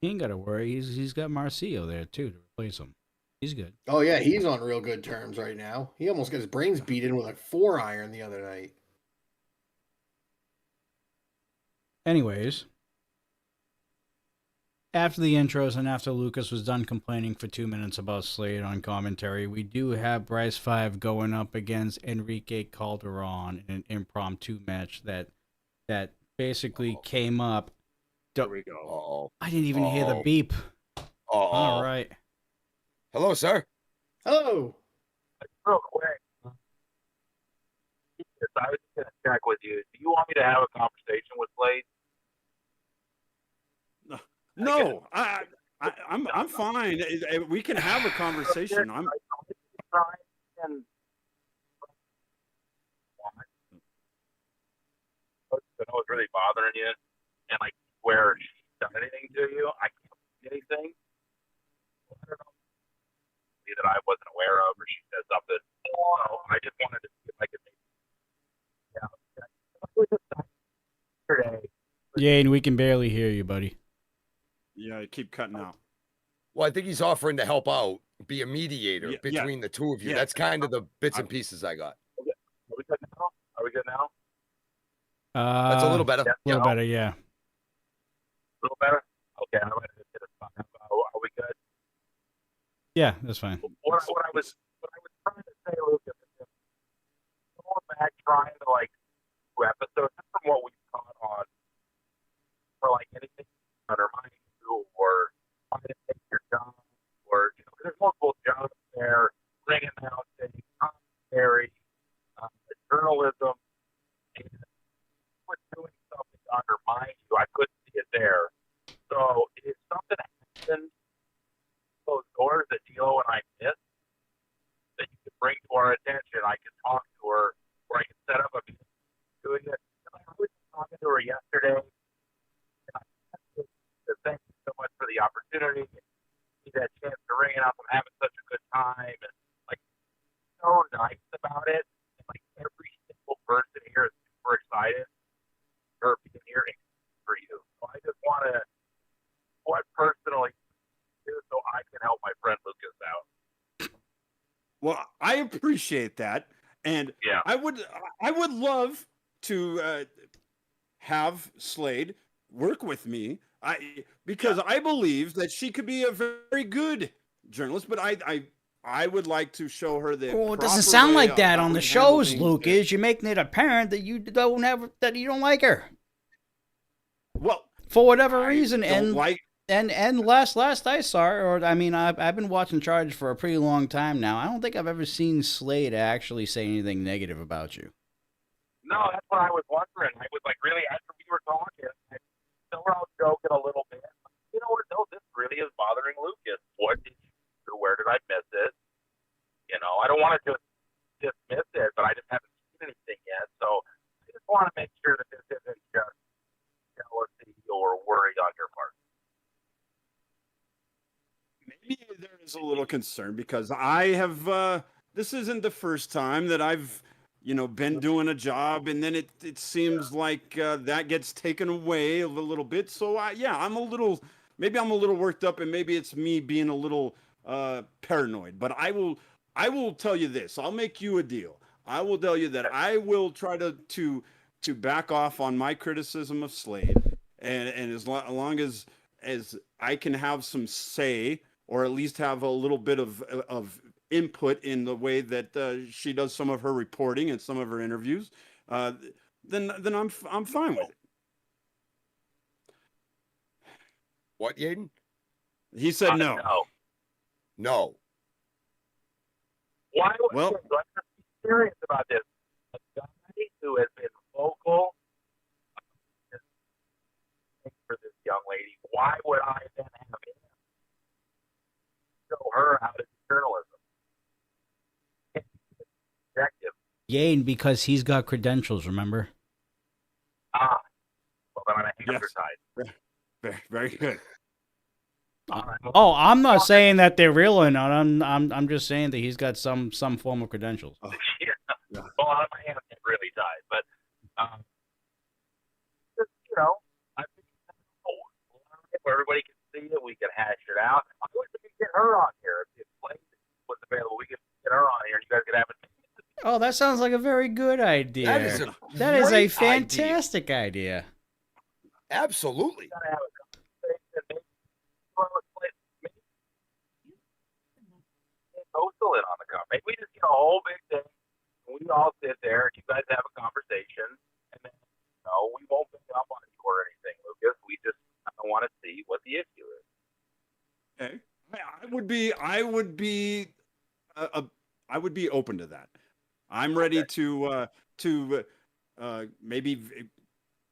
He ain't got to worry. He's got Marcio there, too, to replace him. He's good. Oh, yeah, he's on real good terms right now. He almost got his brains beat in with a 4-iron the other night. Anyways, after the intros and after Lucas was done complaining for 2 minutes about Slade on commentary, we do have Bryce 5 going up against Enrique Calderon in an impromptu match that basically came up. Here we go. Uh-oh. I didn't even hear the Uh-oh. beep. Uh-oh. All right. Hello, sir. Hello. Real quick. I was just going to check with you. Do you want me to have a conversation with Slade? No, I'm fine. We can have a conversation. And I know it's really bothering you, and like where she's done anything to you, I can't see anything. I don't know that I wasn't aware of, or she said something. So I just wanted to see if I could make yesterday. Yane, we can barely hear you, buddy. Yeah, I keep cutting out. Well, I think he's offering to help out, be a mediator Yeah, between the two of you. yeah. That's kind of the bits and pieces I got. Are we good now? Are we good now? That's a little better. A little better, yeah. A little better? Okay, I'm ready to get a spot. Are we good? Yeah, that's fine. What I was trying to say, Lucas, is going back trying to like do episodes just from what we've caught on for like anything undermining you or trying to take your job or there's multiple jobs there, ring announcing, commentary, journalism, and was doing something to undermine you. I couldn't see it there. So if something happened, those doors that Gio and I missed, that you could bring to our attention, I could talk to her, or I could set up a meeting doing it. I was talking to her yesterday, and I said, thank you so much for the opportunity. Give me that chance to ring it up. I'm having such a good time, and like so nice about it. And like every single person here is super excited for being here for you. So I just want to, what personally, do so I can help my friend Lucas out. Well, I appreciate that, and Yeah. I would love to have Slade work with me. Because I believe that she could be a very good journalist, but I would like to show her the. Well, it doesn't proper sound way like of that how on we the handle shows, things. Lucas. You're making it apparent that you don't like her Well, for whatever I reason, don't and like. and last I saw her, or I mean, I've been watching Charge for a pretty long time now. I don't think I've ever seen Slade actually say anything negative about you. No, that's what I was wondering. I was like, really, after we were talking, I still were out joking a little bit. You know what? No, this really is bothering Lucas. What did you do? Where did I miss it? I don't want to just dismiss it, but I just haven't seen anything yet. So I just want to make sure that this isn't just jealousy or worry on your part. Maybe there is a little concern because I have. This isn't the first time that I've, been doing a job, and then it seems like that gets taken away a little bit. So I'm a little worked up, and maybe it's me being a little paranoid. But I will tell you this. I'll make you a deal. I will tell you that I will try to back off on my criticism of Slade, and as long as I can have some say, or at least have a little bit of input in the way that she does some of her reporting and some of her interviews, then I'm fine with it. What, Yaden? He said no. No. Why would Well- so I'm just curious about this. A guy who has been vocal for this young lady, why would I then have him show her how to do journalism? Objective. Yane, because he's got credentials, remember? Well, then I'm a hamster Yes. side. Very, very good. Oh, I'm not saying that they're real or not. I'm just saying that he's got some form of credentials. Yeah. Well, I'm a hamster really tied, but just, I think where everybody can see it, we can hash it out. I wish we could get her on here if Slade was available. We could get her on here, and you guys could have it. Oh, that sounds like a very good idea. That is a a great fantastic idea. Absolutely. Gotta have a conversation. Maybe maybe Coastal in on the cover. Maybe we just get a whole big thing. And we all sit there and you guys have a conversation. And then, we won't pick up on you or anything, Lucas. We just kind of want to see what the issue is. Okay. I would be open to that. I'm ready to maybe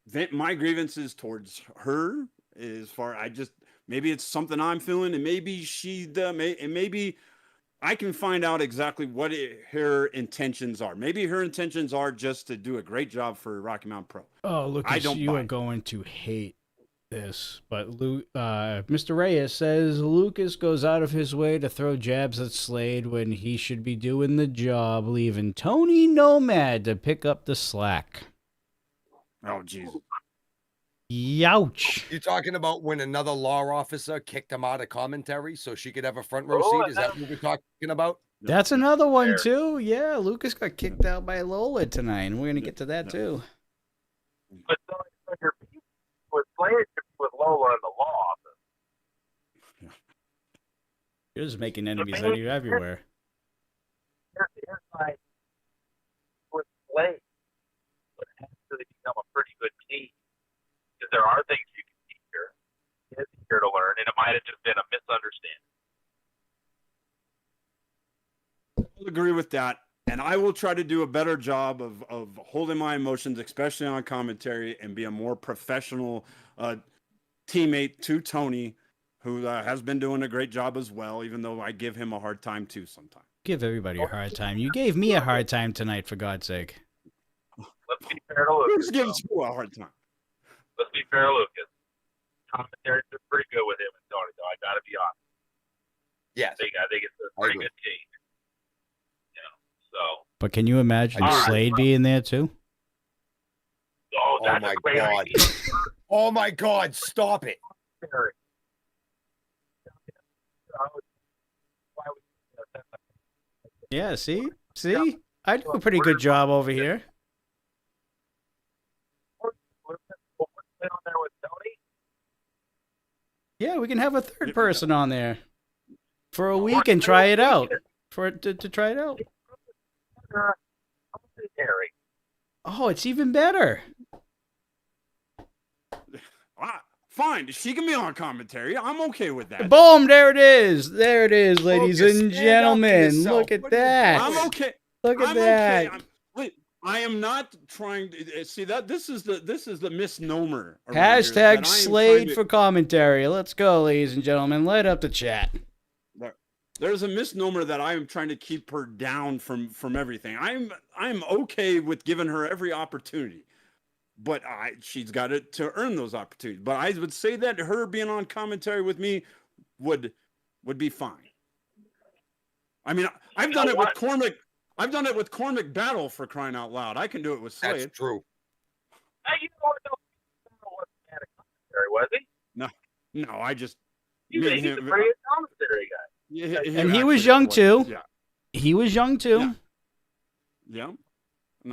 vent my grievances towards her. Maybe it's something I'm feeling, and maybe maybe I can find out exactly what her intentions are. Maybe her intentions are just to do a great job for Rocky Mountain Pro. Oh, Lucas, you are going to hate this, but Mr. Reyes says Lucas goes out of his way to throw jabs at Slade when he should be doing the job, leaving Tony Nomad to pick up the slack. Oh, Jesus. Youch. You're talking about when another law officer kicked him out of commentary so she could have a front row seat? Is that what we're talking about? That's another one, too. Yeah, Lucas got kicked out by Lola tonight, and we're going to get to that, too. But so your beef with Slade should be with Lola in the law office. You're just making enemies out of you everywhere. Here's my with Slade would actually become a pretty good team. Because there are things you can teach her. He is here to learn, and it might have just been a misunderstanding. I'll agree with that. And I will try to do a better job of holding my emotions, especially on commentary, and be a more professional teammate to Tony, who has been doing a great job as well, even though I give him a hard time too sometimes. Give everybody a hard time. You gave me a hard time tonight, for God's sake. Let's be fair to Lucas. Who's giving you a hard time? Let's be fair to Lucas. Commentary's been pretty good with him and Tony, though. I got to be honest. Yes. I think it's a pretty good team. So. But can you imagine All Slade being there too? Oh, that's my a great God. idea. Oh my God, stop it. Yeah, see? I do a pretty good job over here. Yeah, we can have a third person on there for a week and try it out. To try it out. Oh, it's even better. Fine, she can be on commentary. I'm okay with that. Boom, there it is. There it is, ladies Lucas, and stand up for gentlemen. yourself. Look at What are you that. doing? I'm okay. Look at I'm that. okay. Wait, I am not trying to see that. This is the misnomer. around here, that I Hashtag am Slade trying to- for commentary. Let's go, ladies and gentlemen. Light up the chat. There's a misnomer that I am trying to keep her down from everything. I'm okay with giving her every opportunity, but she's got to earn those opportunities. But I would say that her being on commentary with me would be fine. I mean, I've done it with Cormac. I've done it with Cormac Battle, for crying out loud. I can do it with Slade. That's true. Hey, you know what? No, wasn't at a commentary, was he? No, I just He's a pretty good commentary guy. And he was young too. Yeah. He was young too. Yeah.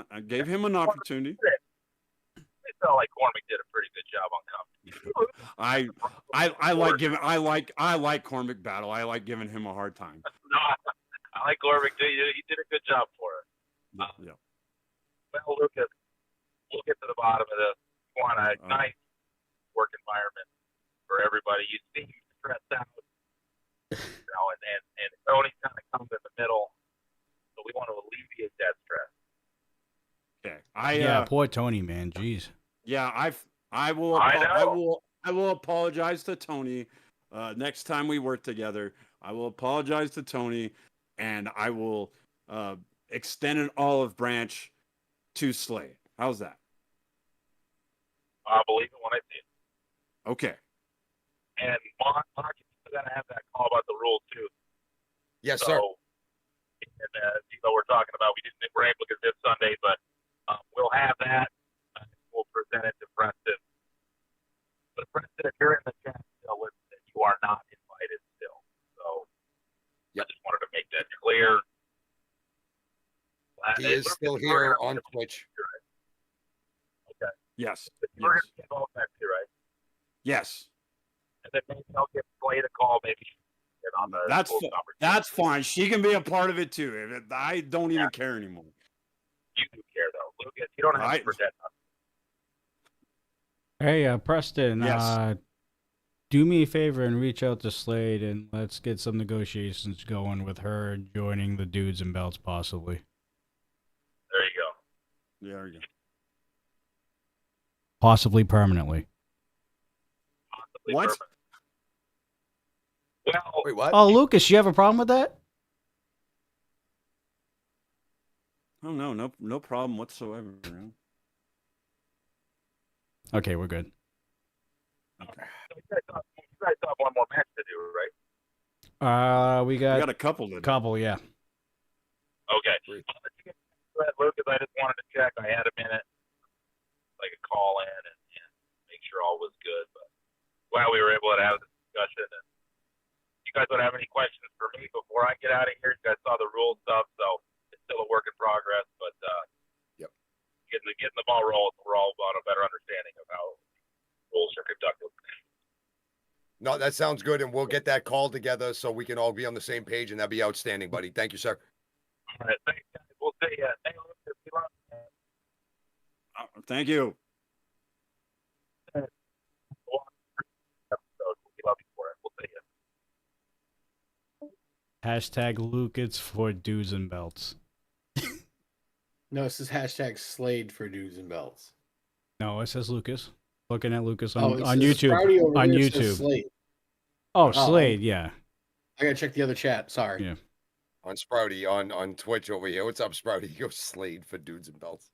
I gave him an opportunity. It felt like Cormac did a pretty good job on commentary. I like Cormac Battle. I like giving him a hard time. No, I like Cormac too. He did a good job for us. Yeah. Well, Lucas, we'll get to the bottom of this. You want a nice work environment for everybody. You seem stressed out. And Tony kind of comes in the middle, so we want to alleviate that stress. Okay. Poor Tony, man. Jeez. Yeah, I will apologize to Tony next time we work together. I will apologize to Tony, and I will extend an olive branch to Slade. How's that? I'll believe it when I see it. Okay. And Mark, you're going to have that call about the rules too. Yes, sir. And we're talking about, we're able to get this Sunday, but we'll have that. We'll present it to Preston. But Preston, if you're in the chat still listening, you are not invited still. So I just wanted to make that clear. He is still here on Twitch. Okay. Yes. But you're going to get involved next year, right? Yes. and then maybe I'll give Slade a call. Maybe get on the full conversation. That's fine. She can be a part of it too. I don't even care anymore. You do care though, Lucas. You don't have to pretend. Hey, Preston. Yes. Do me a favor and reach out to Slade and let's get some negotiations going with her joining the Dudes and Belts possibly. There you go. There you go. Possibly permanently. Possibly What? permanent. Well, Wait, what? Oh, Lucas, you have a problem with that? Oh no problem whatsoever. Man. Okay, we're good. you guys still have one more match to do, right? We We got got a couple to do. couple, yeah. Okay. Great. I'll let you get to that, Lucas. I just wanted to check. I had a minute, like a call in and make sure all was good. But glad we were able to have this discussion. And you guys would have any questions for me before I get out of here? You guys saw the rule stuff, so it's still a work in progress. But Yep. getting the ball rolling, so we're all on a better understanding of how rules are conducted. No, that sounds good, and we'll get that call together so we can all be on the same page, and that'd be outstanding, buddy. Thank you, sir. All right, thanks, guys. We'll see you. Hey, Lucas, we love you. Thank you. Episode. We love you for it. We'll see you. Hashtag Lucas for Dudes and Belts. No, it says hashtag Slade for Dudes and Belts. No, it says Lucas. Looking at Lucas Oh, on, it on says YouTube. Sprouty over On here says YouTube. Slade. Oh, Slade, yeah. I gotta check the other chat. Sorry. Yeah. On Sprouty, on Twitch over here. What's up, Sprouty? He goes Slade for Dudes and Belts.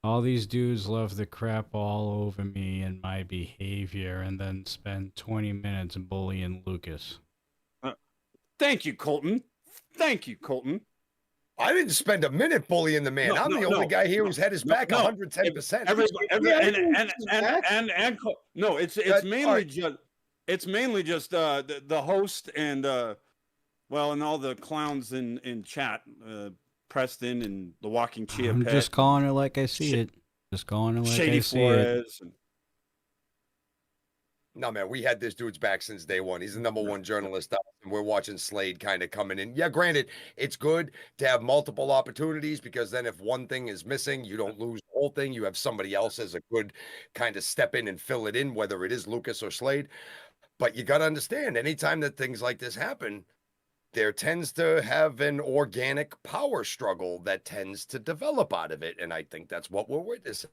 All these dudes love to crap all over me and my behavior and then spend 20 minutes bullying Lucas. Thank you, Colton. Thank you, Colton. I didn't spend a minute bullying the man. No, I'm no, the only no, guy here who's had his back no. 110%. No, it's mainly just the host and and all the clowns in chat, Preston and the Walking Chia I'm Pet, just calling it like I see it. Just calling it like Shady I see it. Flores. And, No, man, we had this dude's back since day one. He's the number one journalist, and we're watching Slade kind of coming in. Yeah, granted, it's good to have multiple opportunities because then if one thing is missing, you don't lose the whole thing. You have somebody else as a good kind of step in and fill it in, whether it is Lucas or Slade. But you got to understand, anytime that things like this happen, there tends to have an organic power struggle that tends to develop out of it. And I think that's what we're witnessing.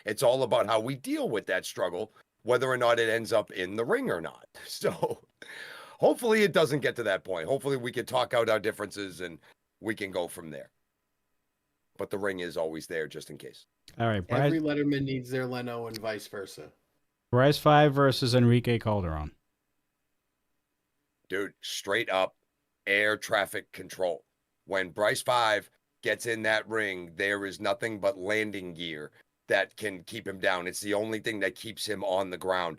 It's all about how we deal with that struggle, whether or not it ends up in the ring or not. So hopefully it doesn't get to that point. Hopefully we can talk out our differences and we can go from there. But the ring is always there just in case. All right, Bryce, Every Letterman needs their Leno and vice versa. Bryce 5 versus Enrique Calderon. Dude, straight up air traffic control. When Bryce 5 gets in that ring, there is nothing but landing gear that can keep him down. It's the only thing that keeps him on the ground.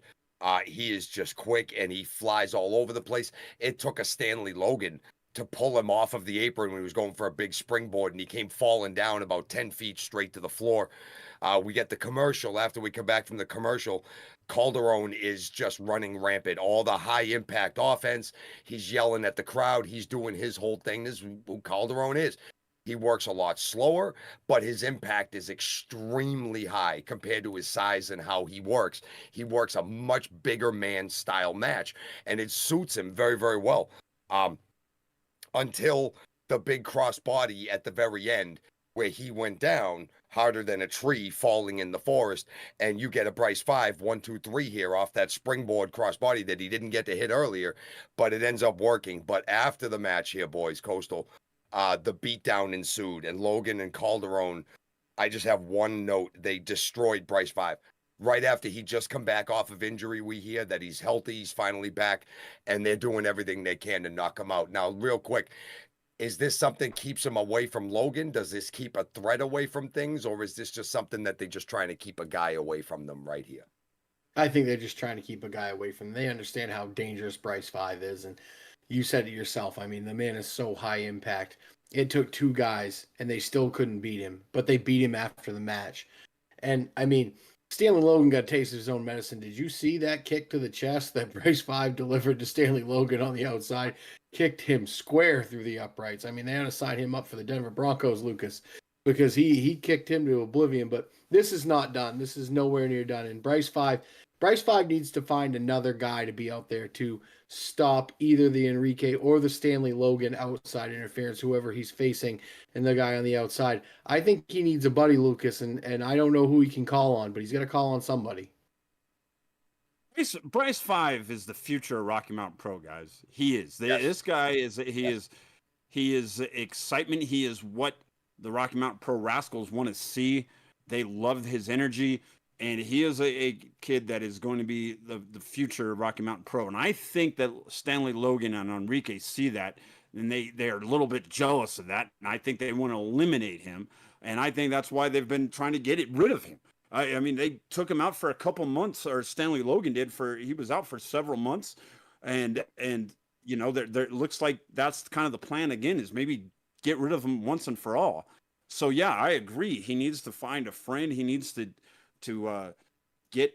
He is just quick and he flies all over the place. It took a Stanley Logan to pull him off of the apron when he was going for a big springboard and he came falling down about 10 feet straight to the floor. We get the commercial. After we come back from the commercial, Calderon is just running rampant. All the high impact offense. He's yelling at the crowd. He's doing his whole thing. This is who Calderon is. He works a lot slower, but his impact is extremely high compared to his size and how he works. He works a much bigger man style match, and it suits him very, very well. Until the big crossbody at the very end, where he went down harder than a tree falling in the forest, and you get a Bryce 5, 1, 2, 3 here off that springboard crossbody that he didn't get to hit earlier, but it ends up working. But after the match here, boys, Coastal, the beatdown ensued, and Logan and Calderon, I just have one note. They destroyed Bryce 5. Right after he just come back off of injury, we hear that he's healthy, he's finally back, and they're doing everything they can to knock him out. Now, real quick, is this something keeps him away from Logan? Does this keep a threat away from things, or is this just something that they're just trying to keep a guy away from them right here? I think they're just trying to keep a guy away from them. They understand how dangerous Bryce 5 is, and you said it yourself. I mean, the man is so high impact. It took two guys, and they still couldn't beat him, but they beat him after the match. And, I mean, Stanley Logan got a taste of his own medicine. Did you see that kick to the chest that Bryce 5 delivered to Stanley Logan on the outside? Kicked him square through the uprights. I mean, they had to sign him up for the Denver Broncos, Lucas, because he kicked him to oblivion. But this is not done. This is nowhere near done. And Bryce 5 needs to find another guy to be out there to stop either the Enrique or the Stanley Logan outside interference, whoever he's facing, and the guy on the outside. I think he needs a buddy, Lucas, and I don't know who he can call on, but he's got to call on somebody. Bryce 5 is the future Rocky Mountain Pro, guys. He is. Yes. This guy is he is excitement. He is what the Rocky Mountain Pro Rascals want to see. They love his energy, and he is a kid that is going to be the future Rocky Mountain Pro. And I think that Stanley Logan and Enrique see that, and they are a little bit jealous of that. And I think they want to eliminate him. And I think that's why they've been trying to get rid of him. I mean, they took him out for a couple months, or Stanley Logan did. He was out for several months, and you know, there looks like that's kind of the plan again, is maybe get rid of him once and for all. So yeah, I agree. He needs to find a friend. He needs to get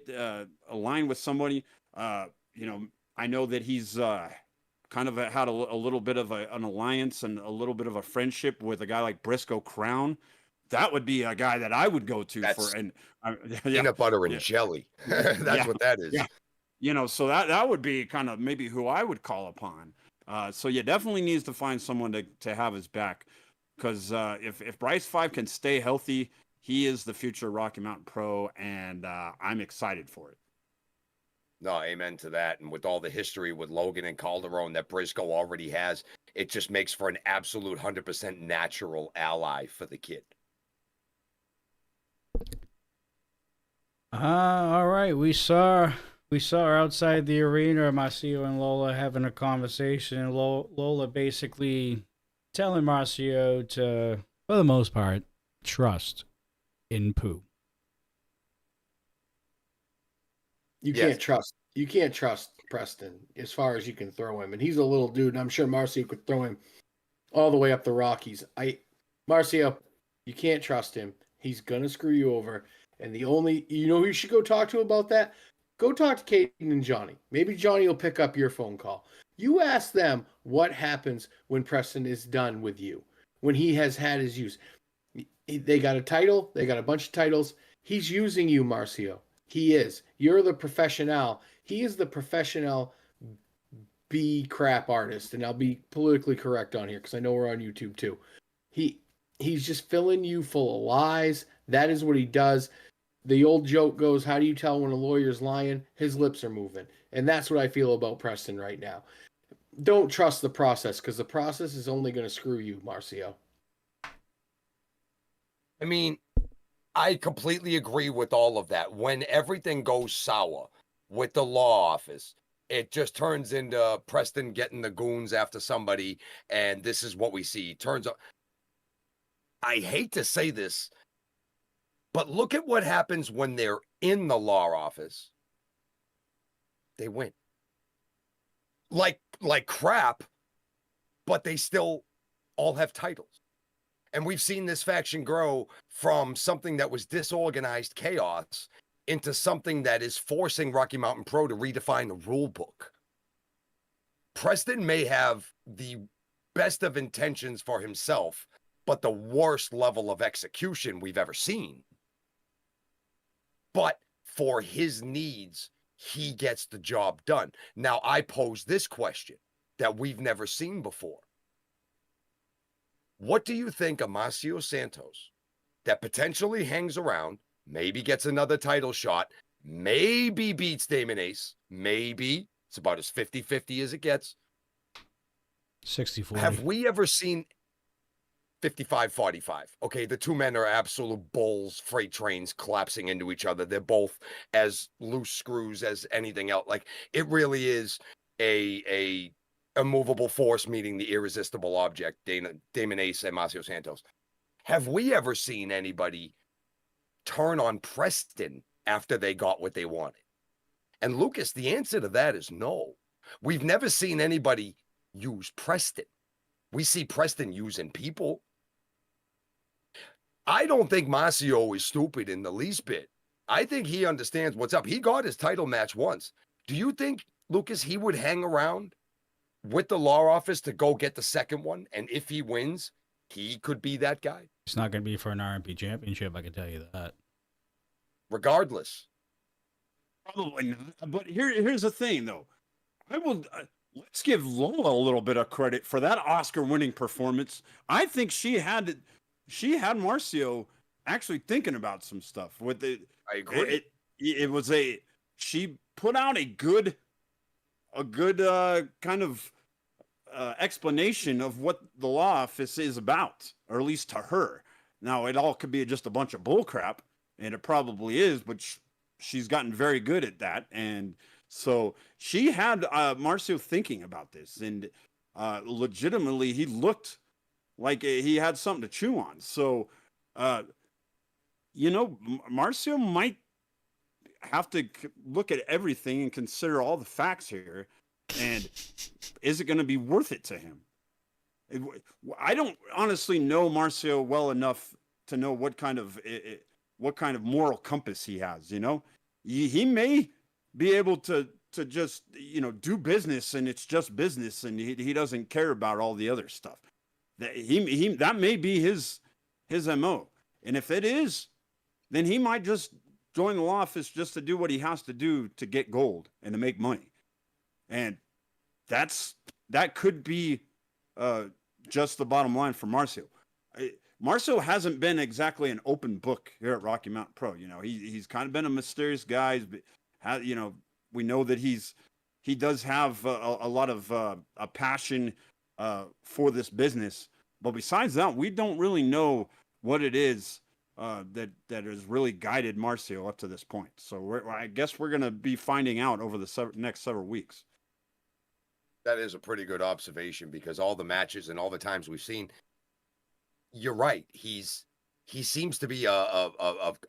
aligned with somebody. You know, I know that he's kind of had a little bit of an alliance and a little bit of a friendship with a guy like Briscoe Crown. That would be a guy that I would go to for, and peanut butter and jelly. That's what that is. Yeah. You know, so that would be kind of maybe who I would call upon. So yeah, definitely needs to find someone to have his back, because if Bryce 5 can stay healthy, he is the future Rocky Mountain Pro, and I'm excited for it. No, amen to that. And with all the history with Logan and Calderon that Briscoe already has, it just makes for an absolute 100% natural ally for the kid. All right. We saw outside the arena Marcio and Lola having a conversation, and Lola basically telling Marcio to, for the most part, trust in Pooh. You can't trust Preston as far as you can throw him, and he's a little dude, and I'm sure Marcio could throw him all the way up the Rockies. Marcio, you can't trust him. He's gonna screw you over. And who you should go talk to about that? Go talk to Caden and Johnny. Maybe Johnny will pick up your phone call. You ask them what happens when Preston is done with you, when he has had his use. They got a title. They got a bunch of titles. He's using you, Marcio. He is. You're the professional. He is the professional B crap artist. And I'll be politically correct on here because I know we're on YouTube too. He's just filling you full of lies. That is what he does. The old joke goes, how do you tell when a lawyer's lying? His lips are moving. And that's what I feel about Preston right now. Don't trust the process, because the process is only going to screw you, Marcio. I mean, I completely agree with all of that. When everything goes sour with the law office, it just turns into Preston getting the goons after somebody, and this is what we see. Turns out, I hate to say this, but look at what happens when they're in the law office. They win. Like crap, but they still all have titles. And we've seen this faction grow from something that was disorganized chaos into something that is forcing Rocky Mountain Pro to redefine the rule book. Preston may have the best of intentions for himself, but the worst level of execution we've ever seen. But for his needs, he gets the job done. Now, I pose this question that we've never seen before. What do you think of Marcio Santos that potentially hangs around, maybe gets another title shot, maybe beats Damon Ace, maybe, it's about as 50-50 as it gets. 60-40. Have we ever seen 55-45? Okay, the two men are absolute bulls, freight trains collapsing into each other. They're both as loose screws as anything else. Like, it really is a immovable force meeting the irresistible object, Damon Ace and Marcio Santos. Have we ever seen anybody turn on Preston after they got what they wanted? And Lucas, the answer to that is no. We've never seen anybody use Preston. We see Preston using people. I don't think Marcio is stupid in the least bit. I think he understands what's up. He got his title match once. Do you think, Lucas, he would hang around with the law office to go get the second one? And if he wins, he could be that guy? It's not going to be for an RMP championship, I can tell you that. Regardless. Probably not. But here's the thing, though. I will. Let's give Lola a little bit of credit for that Oscar-winning performance. I think she had Marcio actually thinking about some stuff. With the, I agree. It was she put out a good kind of explanation of what the law office is about, or at least to her. Now, it all could be just a bunch of bullcrap, and it probably is, but she's gotten very good at that. And so she had Marcio thinking about this, and legitimately, he looked like he had something to chew on. So, Marcio might have to look at everything and consider all the facts here. And is it going to be worth it to him? I don't honestly know Marcio well enough to know what kind of moral compass he has. He may be able to just do business, and it's just business, and he doesn't care about all the other stuff. That may be his MO. And if it is, then he might just join the law office just to do what he has to do to get gold and to make money. And that could be just the bottom line for Marcio. Marcio hasn't been exactly an open book here at Rocky Mountain Pro. He's kind of been a mysterious guy. We know that he does have a lot of a passion for this business. But besides that, we don't really know what it is that has really guided Marcio up to this point. So I guess we're going to be finding out over the next several weeks. That is a pretty good observation, because all the matches and all the times we've seen, you're right. He seems to be a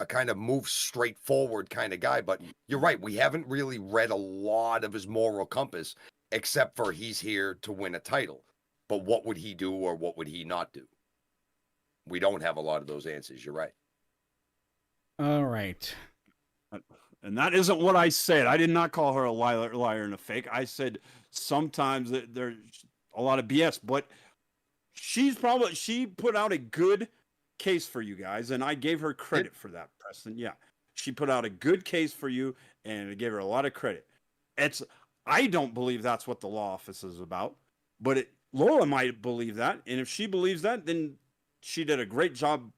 kind of move straight forward kind of guy, but you're right. We haven't really read a lot of his moral compass, except for he's here to win a title. But what would he do, or what would he not do? We don't have a lot of those answers. You're right. All right. And that isn't what I said. I did not call her a liar and a fake. I said sometimes there's a lot of BS, but she put out a good case for you guys, and I gave her credit for that, Preston. Yeah, she put out a good case for you, and I gave her a lot of credit. I don't believe that's what the law office is about, but Lola might believe that, and if she believes that, then she did a great job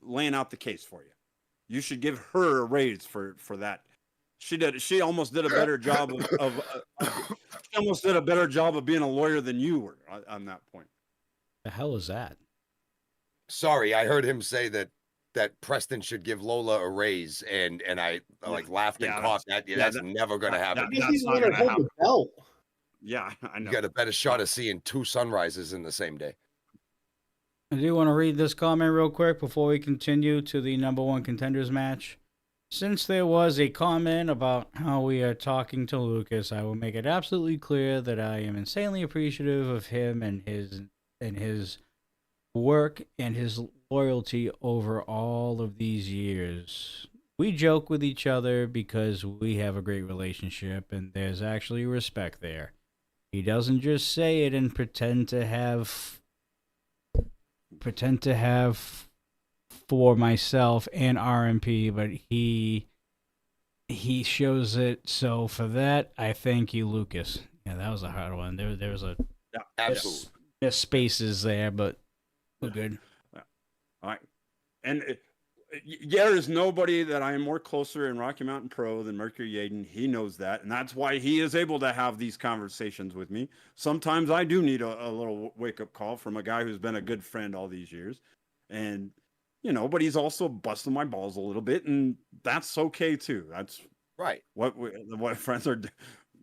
laying out the case for you. You should give her a raise for that. She almost did a better job she almost did a better job of being a lawyer than you were on that point. The hell is that? Sorry, I heard him say that Preston should give Lola a raise, and I laughed and coughed. That's never going to happen. He's not going to hold the belt. Yeah, I know. You got a better shot of seeing two sunrises in the same day. I do want to read this comment real quick before we continue to the number one contenders match. Since there was a comment about how we are talking to Lucas, I will make it absolutely clear that I am insanely appreciative of him and his work and his loyalty over all of these years. We joke with each other because we have a great relationship, and there's actually respect there. He doesn't just say it and pretend to have for myself and RMP, but he shows it. So for that, I thank you, Lucas. Yeah, that was a hard one. There was a Absolutely. there's spaces there, but we're good. All right, and there is nobody that I am more closer in Rocky Mountain Pro than Mercury Yaden. He knows that, and that's why he is able to have these conversations with me. Sometimes I do need a little wake-up call from a guy who's been a good friend all these years, and but he's also busting my balls a little bit, and that's okay too. That's right. What friends are.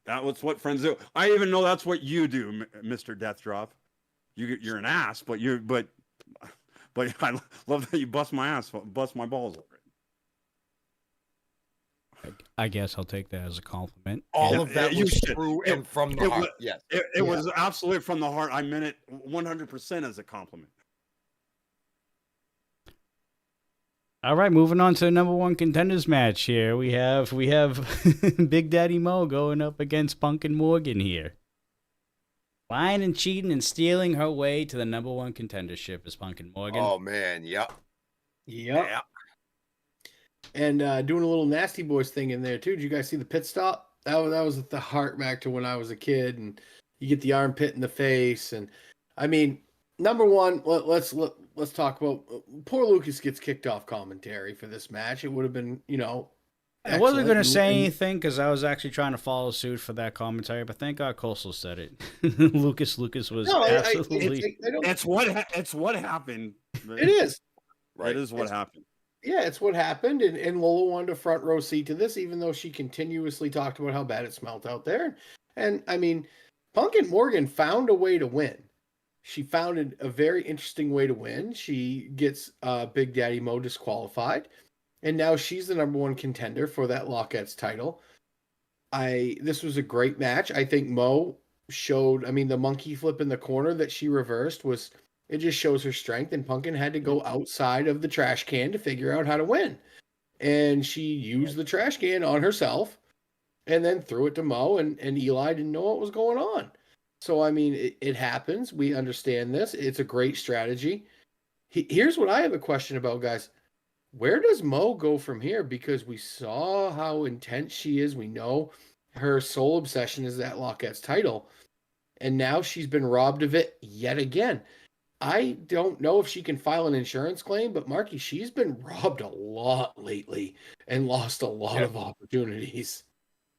That's what friends do. I even know that's what you do, Mr. Death Drop. You're an ass, but I love that you bust my balls over it. I guess I'll take that as a compliment. All of that was true and from the heart. Yes. It was absolutely from the heart. I meant it 100% as a compliment. All right, moving on to the number one contenders match here. We have Big Daddy Mo going up against Punk and Morgan here. Lying and cheating and stealing her way to the number one contendership is Punk and Morgan. Oh man, yep. Yep. And doing a little Nasty Boys thing in there too. Did you guys see the pit stop? That was the heart back to when I was a kid, and you get the armpit in the face. And I mean, number one, let's talk about poor Lucas gets kicked off commentary for this match. It would have been, I wasn't going to excellent. say anything because I was actually trying to follow suit for that commentary, but thank God Coastal said it. Lucas was absolutely. That's what happened. It is. Right. It is what happened. Yeah, it's what happened, and Lola wanted a front row seat to this, even though she continuously talked about how bad it smelled out there. And I mean, Punk and Morgan found a way to win. She found a very interesting way to win. She gets Big Daddy Mo disqualified, and now she's the number one contender for that Lockettes title. This was a great match. I think Mo showed, the monkey flip in the corner that she reversed it just shows her strength, and Punkin had to go outside of the trash can to figure out how to win. And she used the trash can on herself and then threw it to Mo, and Eli didn't know what was going on. So, it happens. We understand this. It's a great strategy. Here's what I have a question about, guys. Where does Mo go from here? Because we saw how intense she is. We know her sole obsession is that Lockettes title. And now she's been robbed of it yet again. I don't know if she can file an insurance claim, but Marky, she's been robbed a lot lately and lost a lot of opportunities.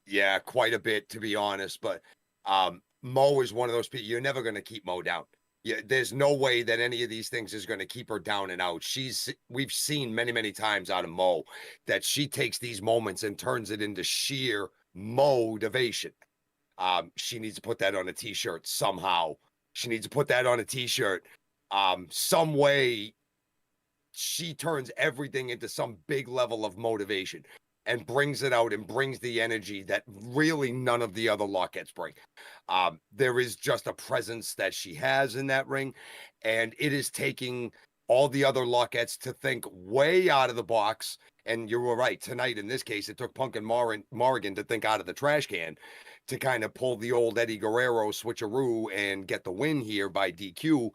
Yeah, quite a bit, to be honest. But Mo is one of those people. You're never going to keep Mo down. Yeah, there's no way that any of these things is going to keep her down and out. We've seen many, many times out of Mo that she takes these moments and turns it into sheer motivation. She needs to put that on a t-shirt somehow. She needs to put that on a t-shirt. Some way she turns everything into some big level of motivation and brings it out and brings the energy that really none of the other Lockettes bring. There is just a presence that she has in that ring, and it is taking all the other Lockettes to think way out of the box. And you were right, tonight in this case, it took Punk and Morgan to think out of the trash can to kind of pull the old Eddie Guerrero switcheroo and get the win here by DQ.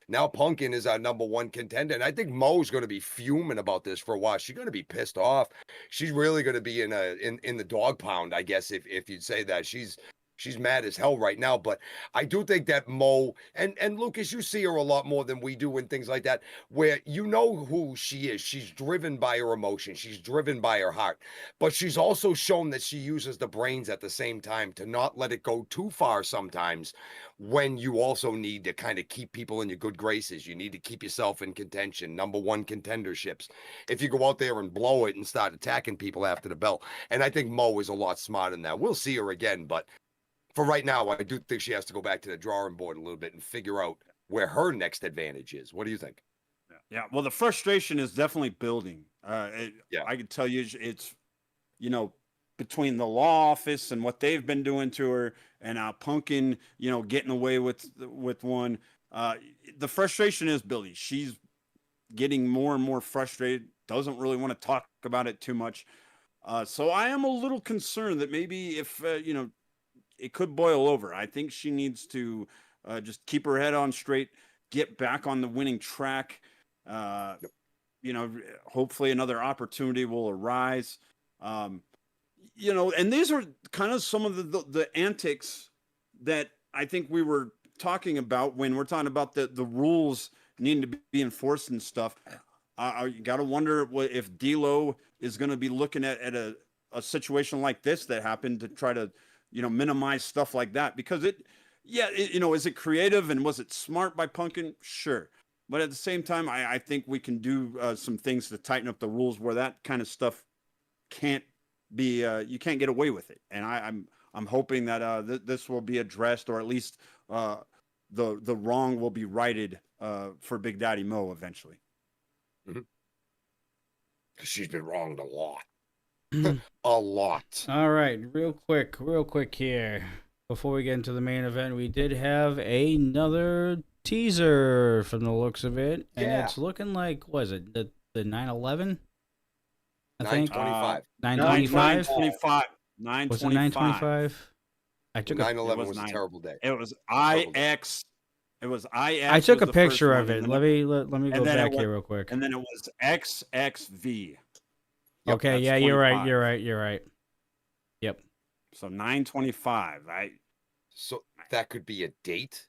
Now Punkin is our number one contender, and I think Mo's going to be fuming about this for a while. She's going to be pissed off. She's really going to be in the dog pound, I guess, if you'd say that. She's mad as hell right now, but I do think that Mo and Lucas, you see her a lot more than we do and things like that, where you know who she is. She's driven by her emotion. She's driven by her heart, but she's also shown that she uses the brains at the same time to not let it go too far sometimes when you also need to kind of keep people in your good graces. You need to keep yourself in contention, number one contenderships. If you go out there and blow it and start attacking people after the bell, and I think Mo is a lot smarter than that. We'll see her again, but for right now, I do think she has to go back to the drawing board a little bit and figure out where her next advantage is. What do you think? Yeah. Well, the frustration is definitely building. I can tell you it's, between the law office and what they've been doing to her and Punkin, getting away with one. The frustration is building. She's getting more and more frustrated, doesn't really want to talk about it too much. So I am a little concerned that maybe if, it could boil over. I think she needs to just keep her head on straight, get back on the winning track. Hopefully another opportunity will arise. And these are kind of some of the antics that I think we were talking about when we're talking about the rules needing to be enforced and stuff. You got to wonder if D'Lo is going to be looking at a situation like this that happened to try to minimize stuff like that, because is it creative and was it smart by Punkin? Sure. But at the same time, I think we can do some things to tighten up the rules where that kind of stuff can't be, you can't get away with it. And I'm hoping that this will be addressed, or at least the wrong will be righted for Big Daddy Mo eventually. Mm-hmm. She's been wronged a lot. A lot. All right, real quick here. Before we get into the main event, we did have another teaser from the looks of it. And it's looking like, was it the 9/11? I think 925. 925. 925. Was it 925? I took a 9/11 was a 9. terrible day. It was Terrible day. IX. It was IX. I took was a the first picture one, of it. and Let then me go and then it back was- here real quick. And then it was XXV. Yep, Okay, that's yeah, you're right. 25. You're right. Yep. So 925. So that could be a date.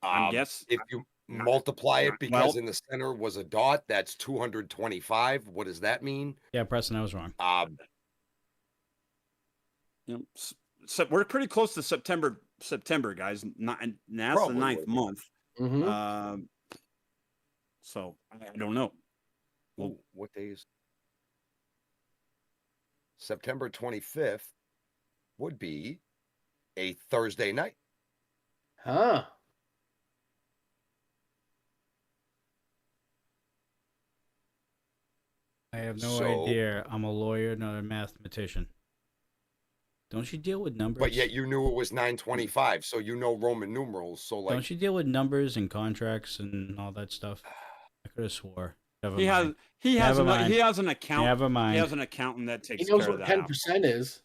I'm guess. If you not- multiply it not- because well- in the center was a dot, that's 225. What does that mean? Yeah, Preston, I was wrong. So we're pretty close to September, guys. And that's Probably the 9th would be. month. Mhm. So I don't know. Well, What day is September 25th would be a Thursday night. Huh. I have no So- idea. I'm a lawyer, not a mathematician. Don't you deal with numbers? But yet you knew it was 925, so you know Roman numerals. So like Don't you deal with numbers and contracts and all that stuff? I could have swore. Never he mind. has Never mind. he has an account. Never He mind. has an accountant that takes He knows care of what that. 10% is.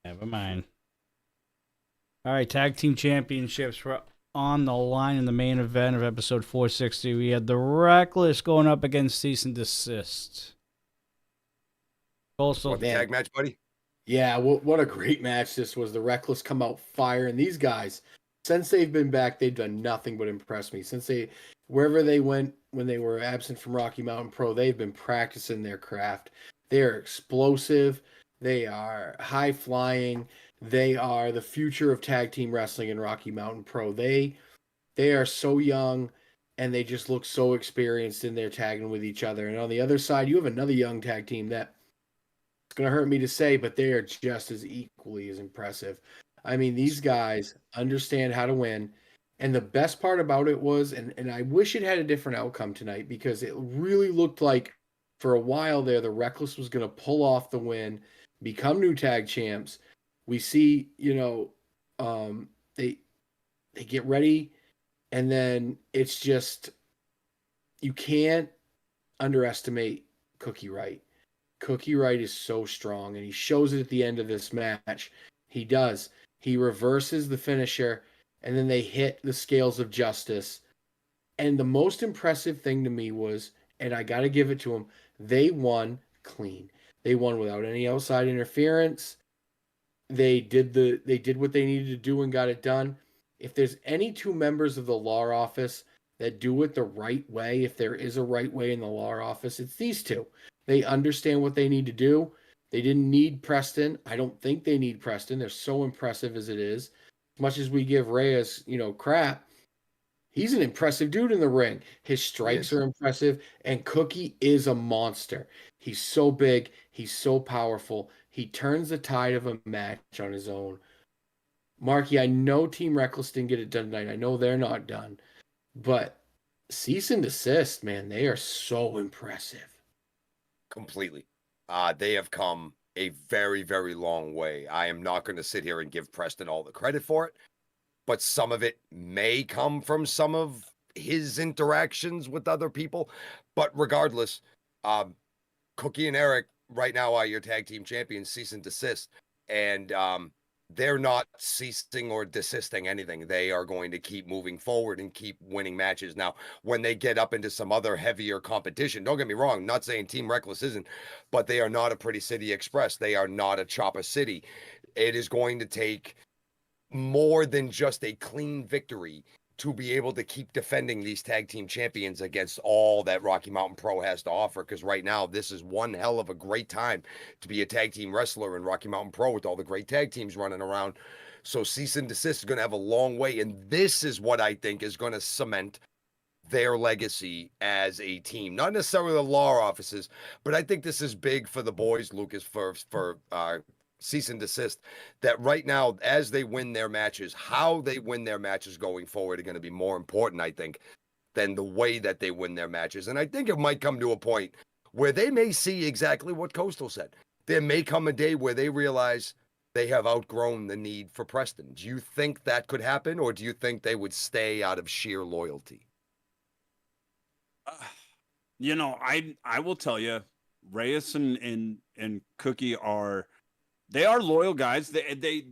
Never mind. All right, tag team championships were on the line in the main event of episode 460. We had the Reckless going up against Cease and Desist. Also, what the man. tag match, buddy? Yeah, what a great match this was. The Reckless come out fire, and these guys, since they've been back, they've done nothing but impress me. Since wherever they went when they were absent from Rocky Mountain Pro, they've been practicing their craft. They are explosive. They are high flying. They are the future of tag team wrestling in Rocky Mountain Pro. They are so young, and they just look so experienced in their tagging with each other. And on the other side, you have another young tag team that it's going to hurt me to say, but they are just as equally as impressive. I mean, these guys understand how to win. And the best part about it was, and I wish it had a different outcome tonight, because it really looked like for a while there, the Reckless was going to pull off the win, become new tag champs. We see, they get ready, and then it's just, you can't underestimate Cookie Wright. Cookie Wright is so strong, and he shows it at the end of this match. He does. He reverses the finisher, and then they hit the scales of justice. And the most impressive thing to me was, and I got to give it to them, they won clean. They won without any outside interference. They did what they needed to do and got it done. If there's any two members of the law office that do it the right way, if there is a right way in the law office, it's these two. They understand what they need to do. They didn't need Preston. I don't think they need Preston. They're so impressive as it is. As much as we give Reyes, crap, he's an impressive dude in the ring. His strikes are impressive, and Cookie is a monster. He's so big. He's so powerful. He turns the tide of a match on his own. Marky, I know Team Reckless didn't get it done tonight. I know they're not done. But Cease and Desist, man, they are so impressive. Completely. They have come a very, very long way. I am not going to sit here and give Preston all the credit for it, but some of it may come from some of his interactions with other people. But regardless, Cookie and Eric right now are your tag team champions, Cease and Desist. And they're not ceasing or desisting anything. They are going to keep moving forward and keep winning matches. Now, when they get up into some other heavier competition, don't get me wrong, not saying Team Reckless isn't, but they are not a Pretty City Express. They are not a Chopper City. It is going to take more than just a clean victory to be able to keep defending these tag team champions against all that Rocky Mountain Pro has to offer. Because right now, this is one hell of a great time to be a tag team wrestler in Rocky Mountain Pro with all the great tag teams running around. So Cease and Desist is going to have a long way. And this is what I think is going to cement their legacy as a team. Not necessarily the law offices, but I think this is big for the boys, Lucas, for Cease and Desist, that right now, as they win their matches, how they win their matches going forward are going to be more important, I think, than the way that they win their matches. And I think it might come to a point where they may see exactly what Coastal said. There may come a day where they realize they have outgrown the need for Preston. Do you think that could happen, or do you think they would stay out of sheer loyalty? I will tell you, Reyes and Cookie are loyal guys. They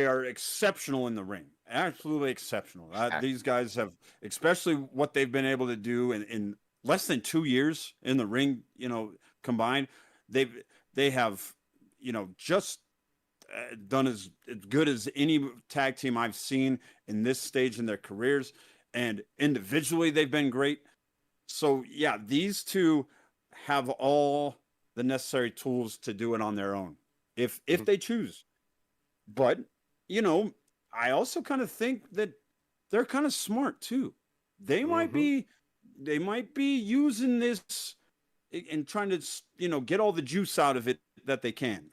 are exceptional in the ring. Absolutely exceptional. These guys have, especially what they've been able to do in less than 2 years in the ring, combined, they have, just done as good as any tag team I've seen in this stage in their careers. And individually, they've been great. So yeah, these two have all the necessary tools to do it on their own, if they choose. But I also kind of think that they're kind of smart too. They might be using this and trying to get all the juice out of it that they can.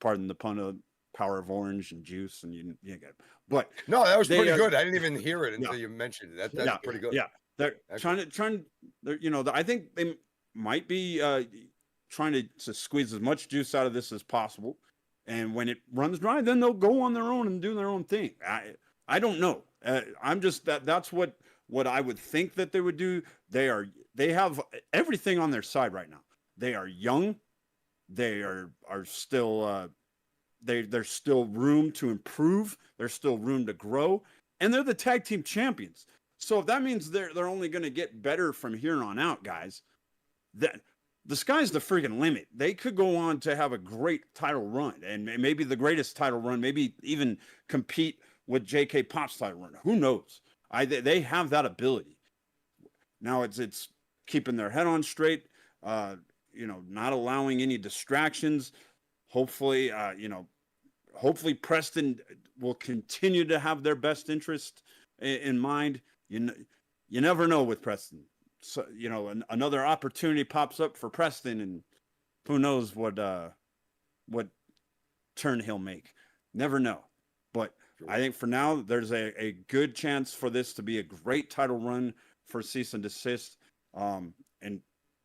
Pardon the pun of power of orange and juice, and you get it. But no, that was pretty good. I didn't even hear it until you mentioned it. That's pretty good. Yeah, they're trying. I think they might be trying to squeeze as much juice out of this as possible. And when it runs dry, then they'll go on their own and do their own thing. I don't know. I'm just that's what I would think that they would do. They have everything on their side right now. They are young. They are still there's still room to improve. There's still room to grow, and they're the tag team champions. So if that means they're only going to get better from here on out, guys, that the sky's the freaking limit. They could go on to have a great title run, and maybe the greatest title run, maybe even compete with JK Pop's title run. Who knows? They have that ability. Now it's keeping their head on straight, not allowing any distractions. Hopefully, hopefully Preston will continue to have their best interest in mind. You never know with Preston. So, another opportunity pops up for Preston, and who knows what turn he'll make. Never know. But I think for now, there's a good chance for this to be a great title run for Cease and Desist. And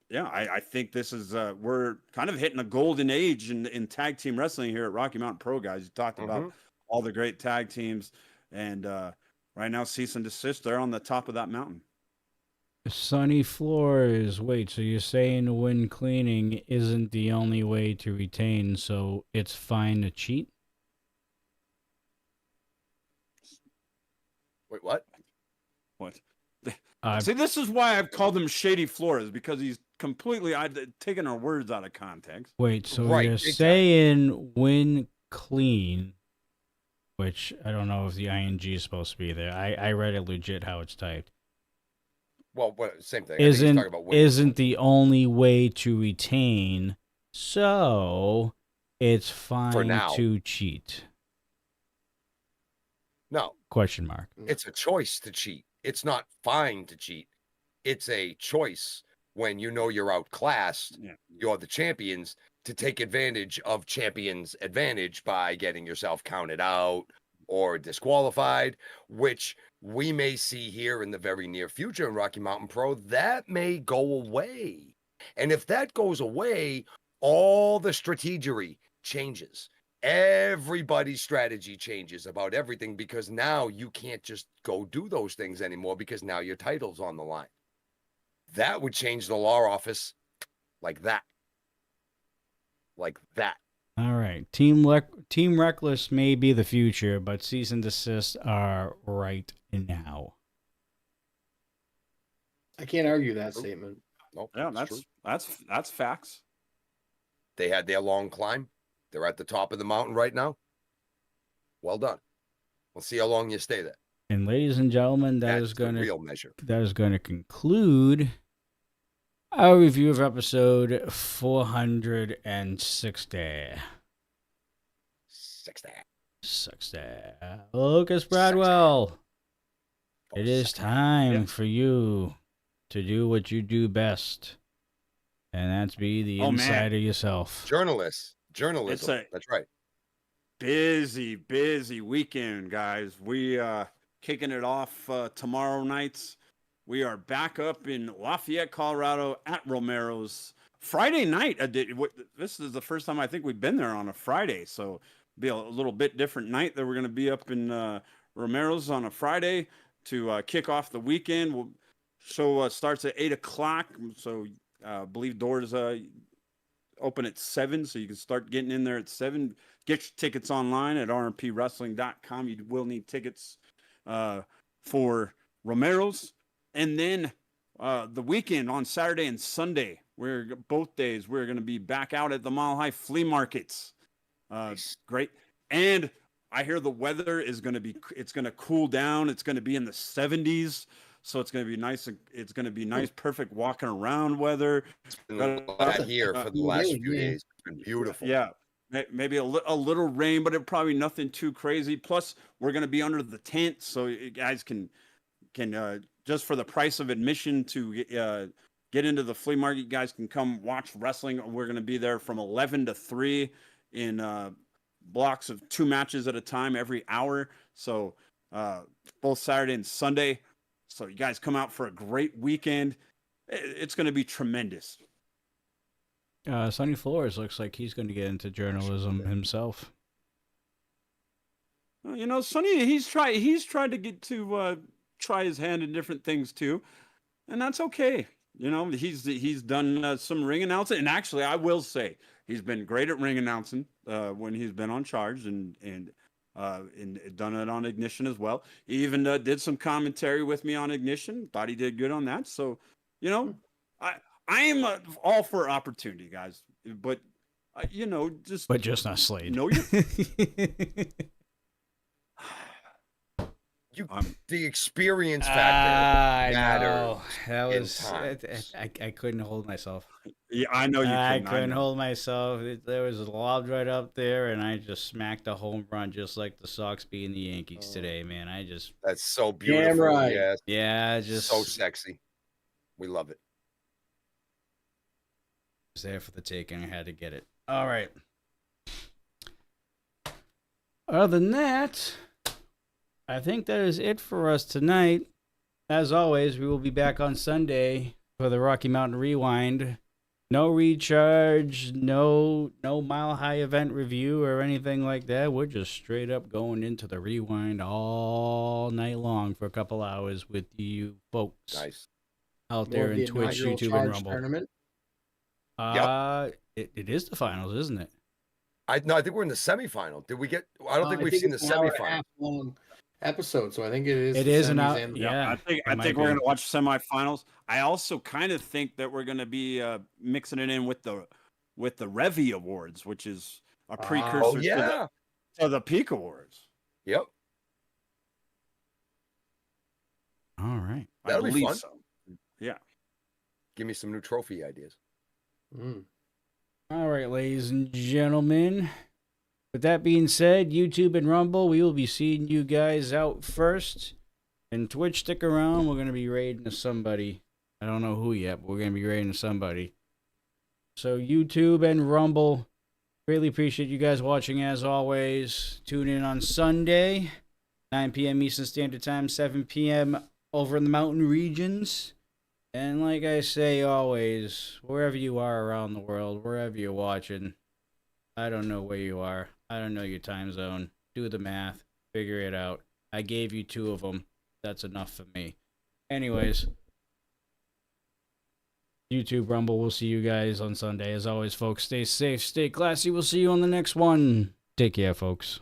yeah, I think this is we're kind of hitting a golden age in tag team wrestling here at Rocky Mountain Pro, guys. You talked about all the great tag teams, and right now Cease and Desist, they're on the top of that mountain. Sunny floors. Wait, so you're saying when cleaning isn't the only way to retain, so it's fine to cheat? Wait, what? What? See, this is why I've called him Shady Flores, because he's completely taken our words out of context. Wait, so you're saying when clean, which I don't know if the ing is supposed to be there. I read it legit how it's typed. Well, same thing. Isn't the only way to retain, so it's fine to cheat. No. Question mark. It's a choice to cheat. It's not fine to cheat. It's a choice when you're outclassed, you're the champions, to take advantage of champions' advantage by getting yourself counted out or disqualified, which we may see here in the very near future in Rocky Mountain Pro. That may go away. And if that goes away, all the strategery changes. Everybody's strategy changes about everything, because now you can't just go do those things anymore, because now your title's on the line. That would change the law office like that. Like that. All right. Team Reckless may be the future, but Cease and Desist are right now. I can't argue that statement. Nope, yeah, that's facts. They had their long climb. They're at the top of the mountain right now. Well done. We'll see how long you stay there. And ladies and gentlemen, that is going to conclude our review of episode 460. 60. Lucas Bradwell, it is time for you to do what you do best, and that's be the inside of yourself. Journalism. That's right. Busy weekend, guys. We kicking it off tomorrow nights. We are back up in Lafayette, Colorado at Romero's Friday night. This is the first time I think we've been there on a Friday, so it'll be a little bit different night that we're going to be up in Romero's on a Friday to kick off the weekend. Show starts at 8 o'clock, so I believe doors open at 7, so you can start getting in there at 7. Get your tickets online at rmpwrestling.com. You will need tickets for Romero's. And then the weekend on Saturday and Sunday, both days, we're going to be back out at the Mile High Flea Markets. Nice. Great. And I hear the weather is going to it's going to cool down. It's going to be in the 70s. So it's going to be nice. It's going to be nice, perfect walking around weather. It's been like here for the last few days. It's been beautiful. Yeah. Maybe a little rain, but it probably nothing too crazy. Plus, we're going to be under the tent, so you guys can just for the price of admission to get into the flea market, you guys can come watch wrestling. We're going to be there from 11 to 3 in blocks of 2 matches at a time every hour. So both Saturday and Sunday. So you guys come out for a great weekend. It's going to be tremendous. Sonny Flores looks like he's going to get into journalism himself. You know, Sonny, he's tried to get to try his hand in different things too, and that's okay. You know, he's done some ring announcing, and actually, I will say he's been great at ring announcing when he's been on Charge and done it on Ignition as well. He even did some commentary with me on Ignition. Thought he did good on that. So, you know, I am all for opportunity, guys. But you know, just not Slade. Know your the experience factor matters. That was I couldn't hold myself. Yeah, I know you couldn't. I couldn't hold myself. There was a lob right up there, and I just smacked a home run, just like the Sox beating the Yankees today, man. That's so beautiful. Damn right. Yes. Yeah, just So sexy. We love it. was there for the taking. I had to get it. All right. Other than that, I think that is it for us tonight. As always, we will be back on Sunday for the Rocky Mountain Rewind. No recharge, no Mile High event review or anything like that. We're just straight up going into the Rewind all night long for a couple hours with you folks. Nice. Out there in Twitch, YouTube, and Rumble. Tournament. It is the finals, isn't it? I think we're in the semifinal. Did we get? I don't think we've seen the semifinal. Long episode, so I think it is. It the is an semis out. and- Yeah, I think we're going to watch semifinals. I also kind of think that we're going to be mixing it in with the Revy Awards, which is a precursor Oh yeah. to the Peak Awards. Yep. All right. That'll be fun. So. Yeah. Give me some new trophy ideas. Mm. All right, ladies and gentlemen. With that being said, YouTube and Rumble, we will be seeing you guys out first. And Twitch, stick around. We're going to be raiding somebody. I don't know who yet, but we're going to be raiding somebody. So YouTube and Rumble, greatly appreciate you guys watching as always. Tune in on Sunday, 9 p.m. Eastern Standard Time, 7 p.m. over in the mountain regions. And like I say always, wherever you are around the world, wherever you're watching, I don't know where you are. I don't know your time zone. Do the math. Figure it out. I gave you 2 of them. That's enough for me. Anyways, YouTube, Rumble, we'll see you guys on Sunday. As always, folks, stay safe, stay classy. We'll see you on the next one. Take care, folks.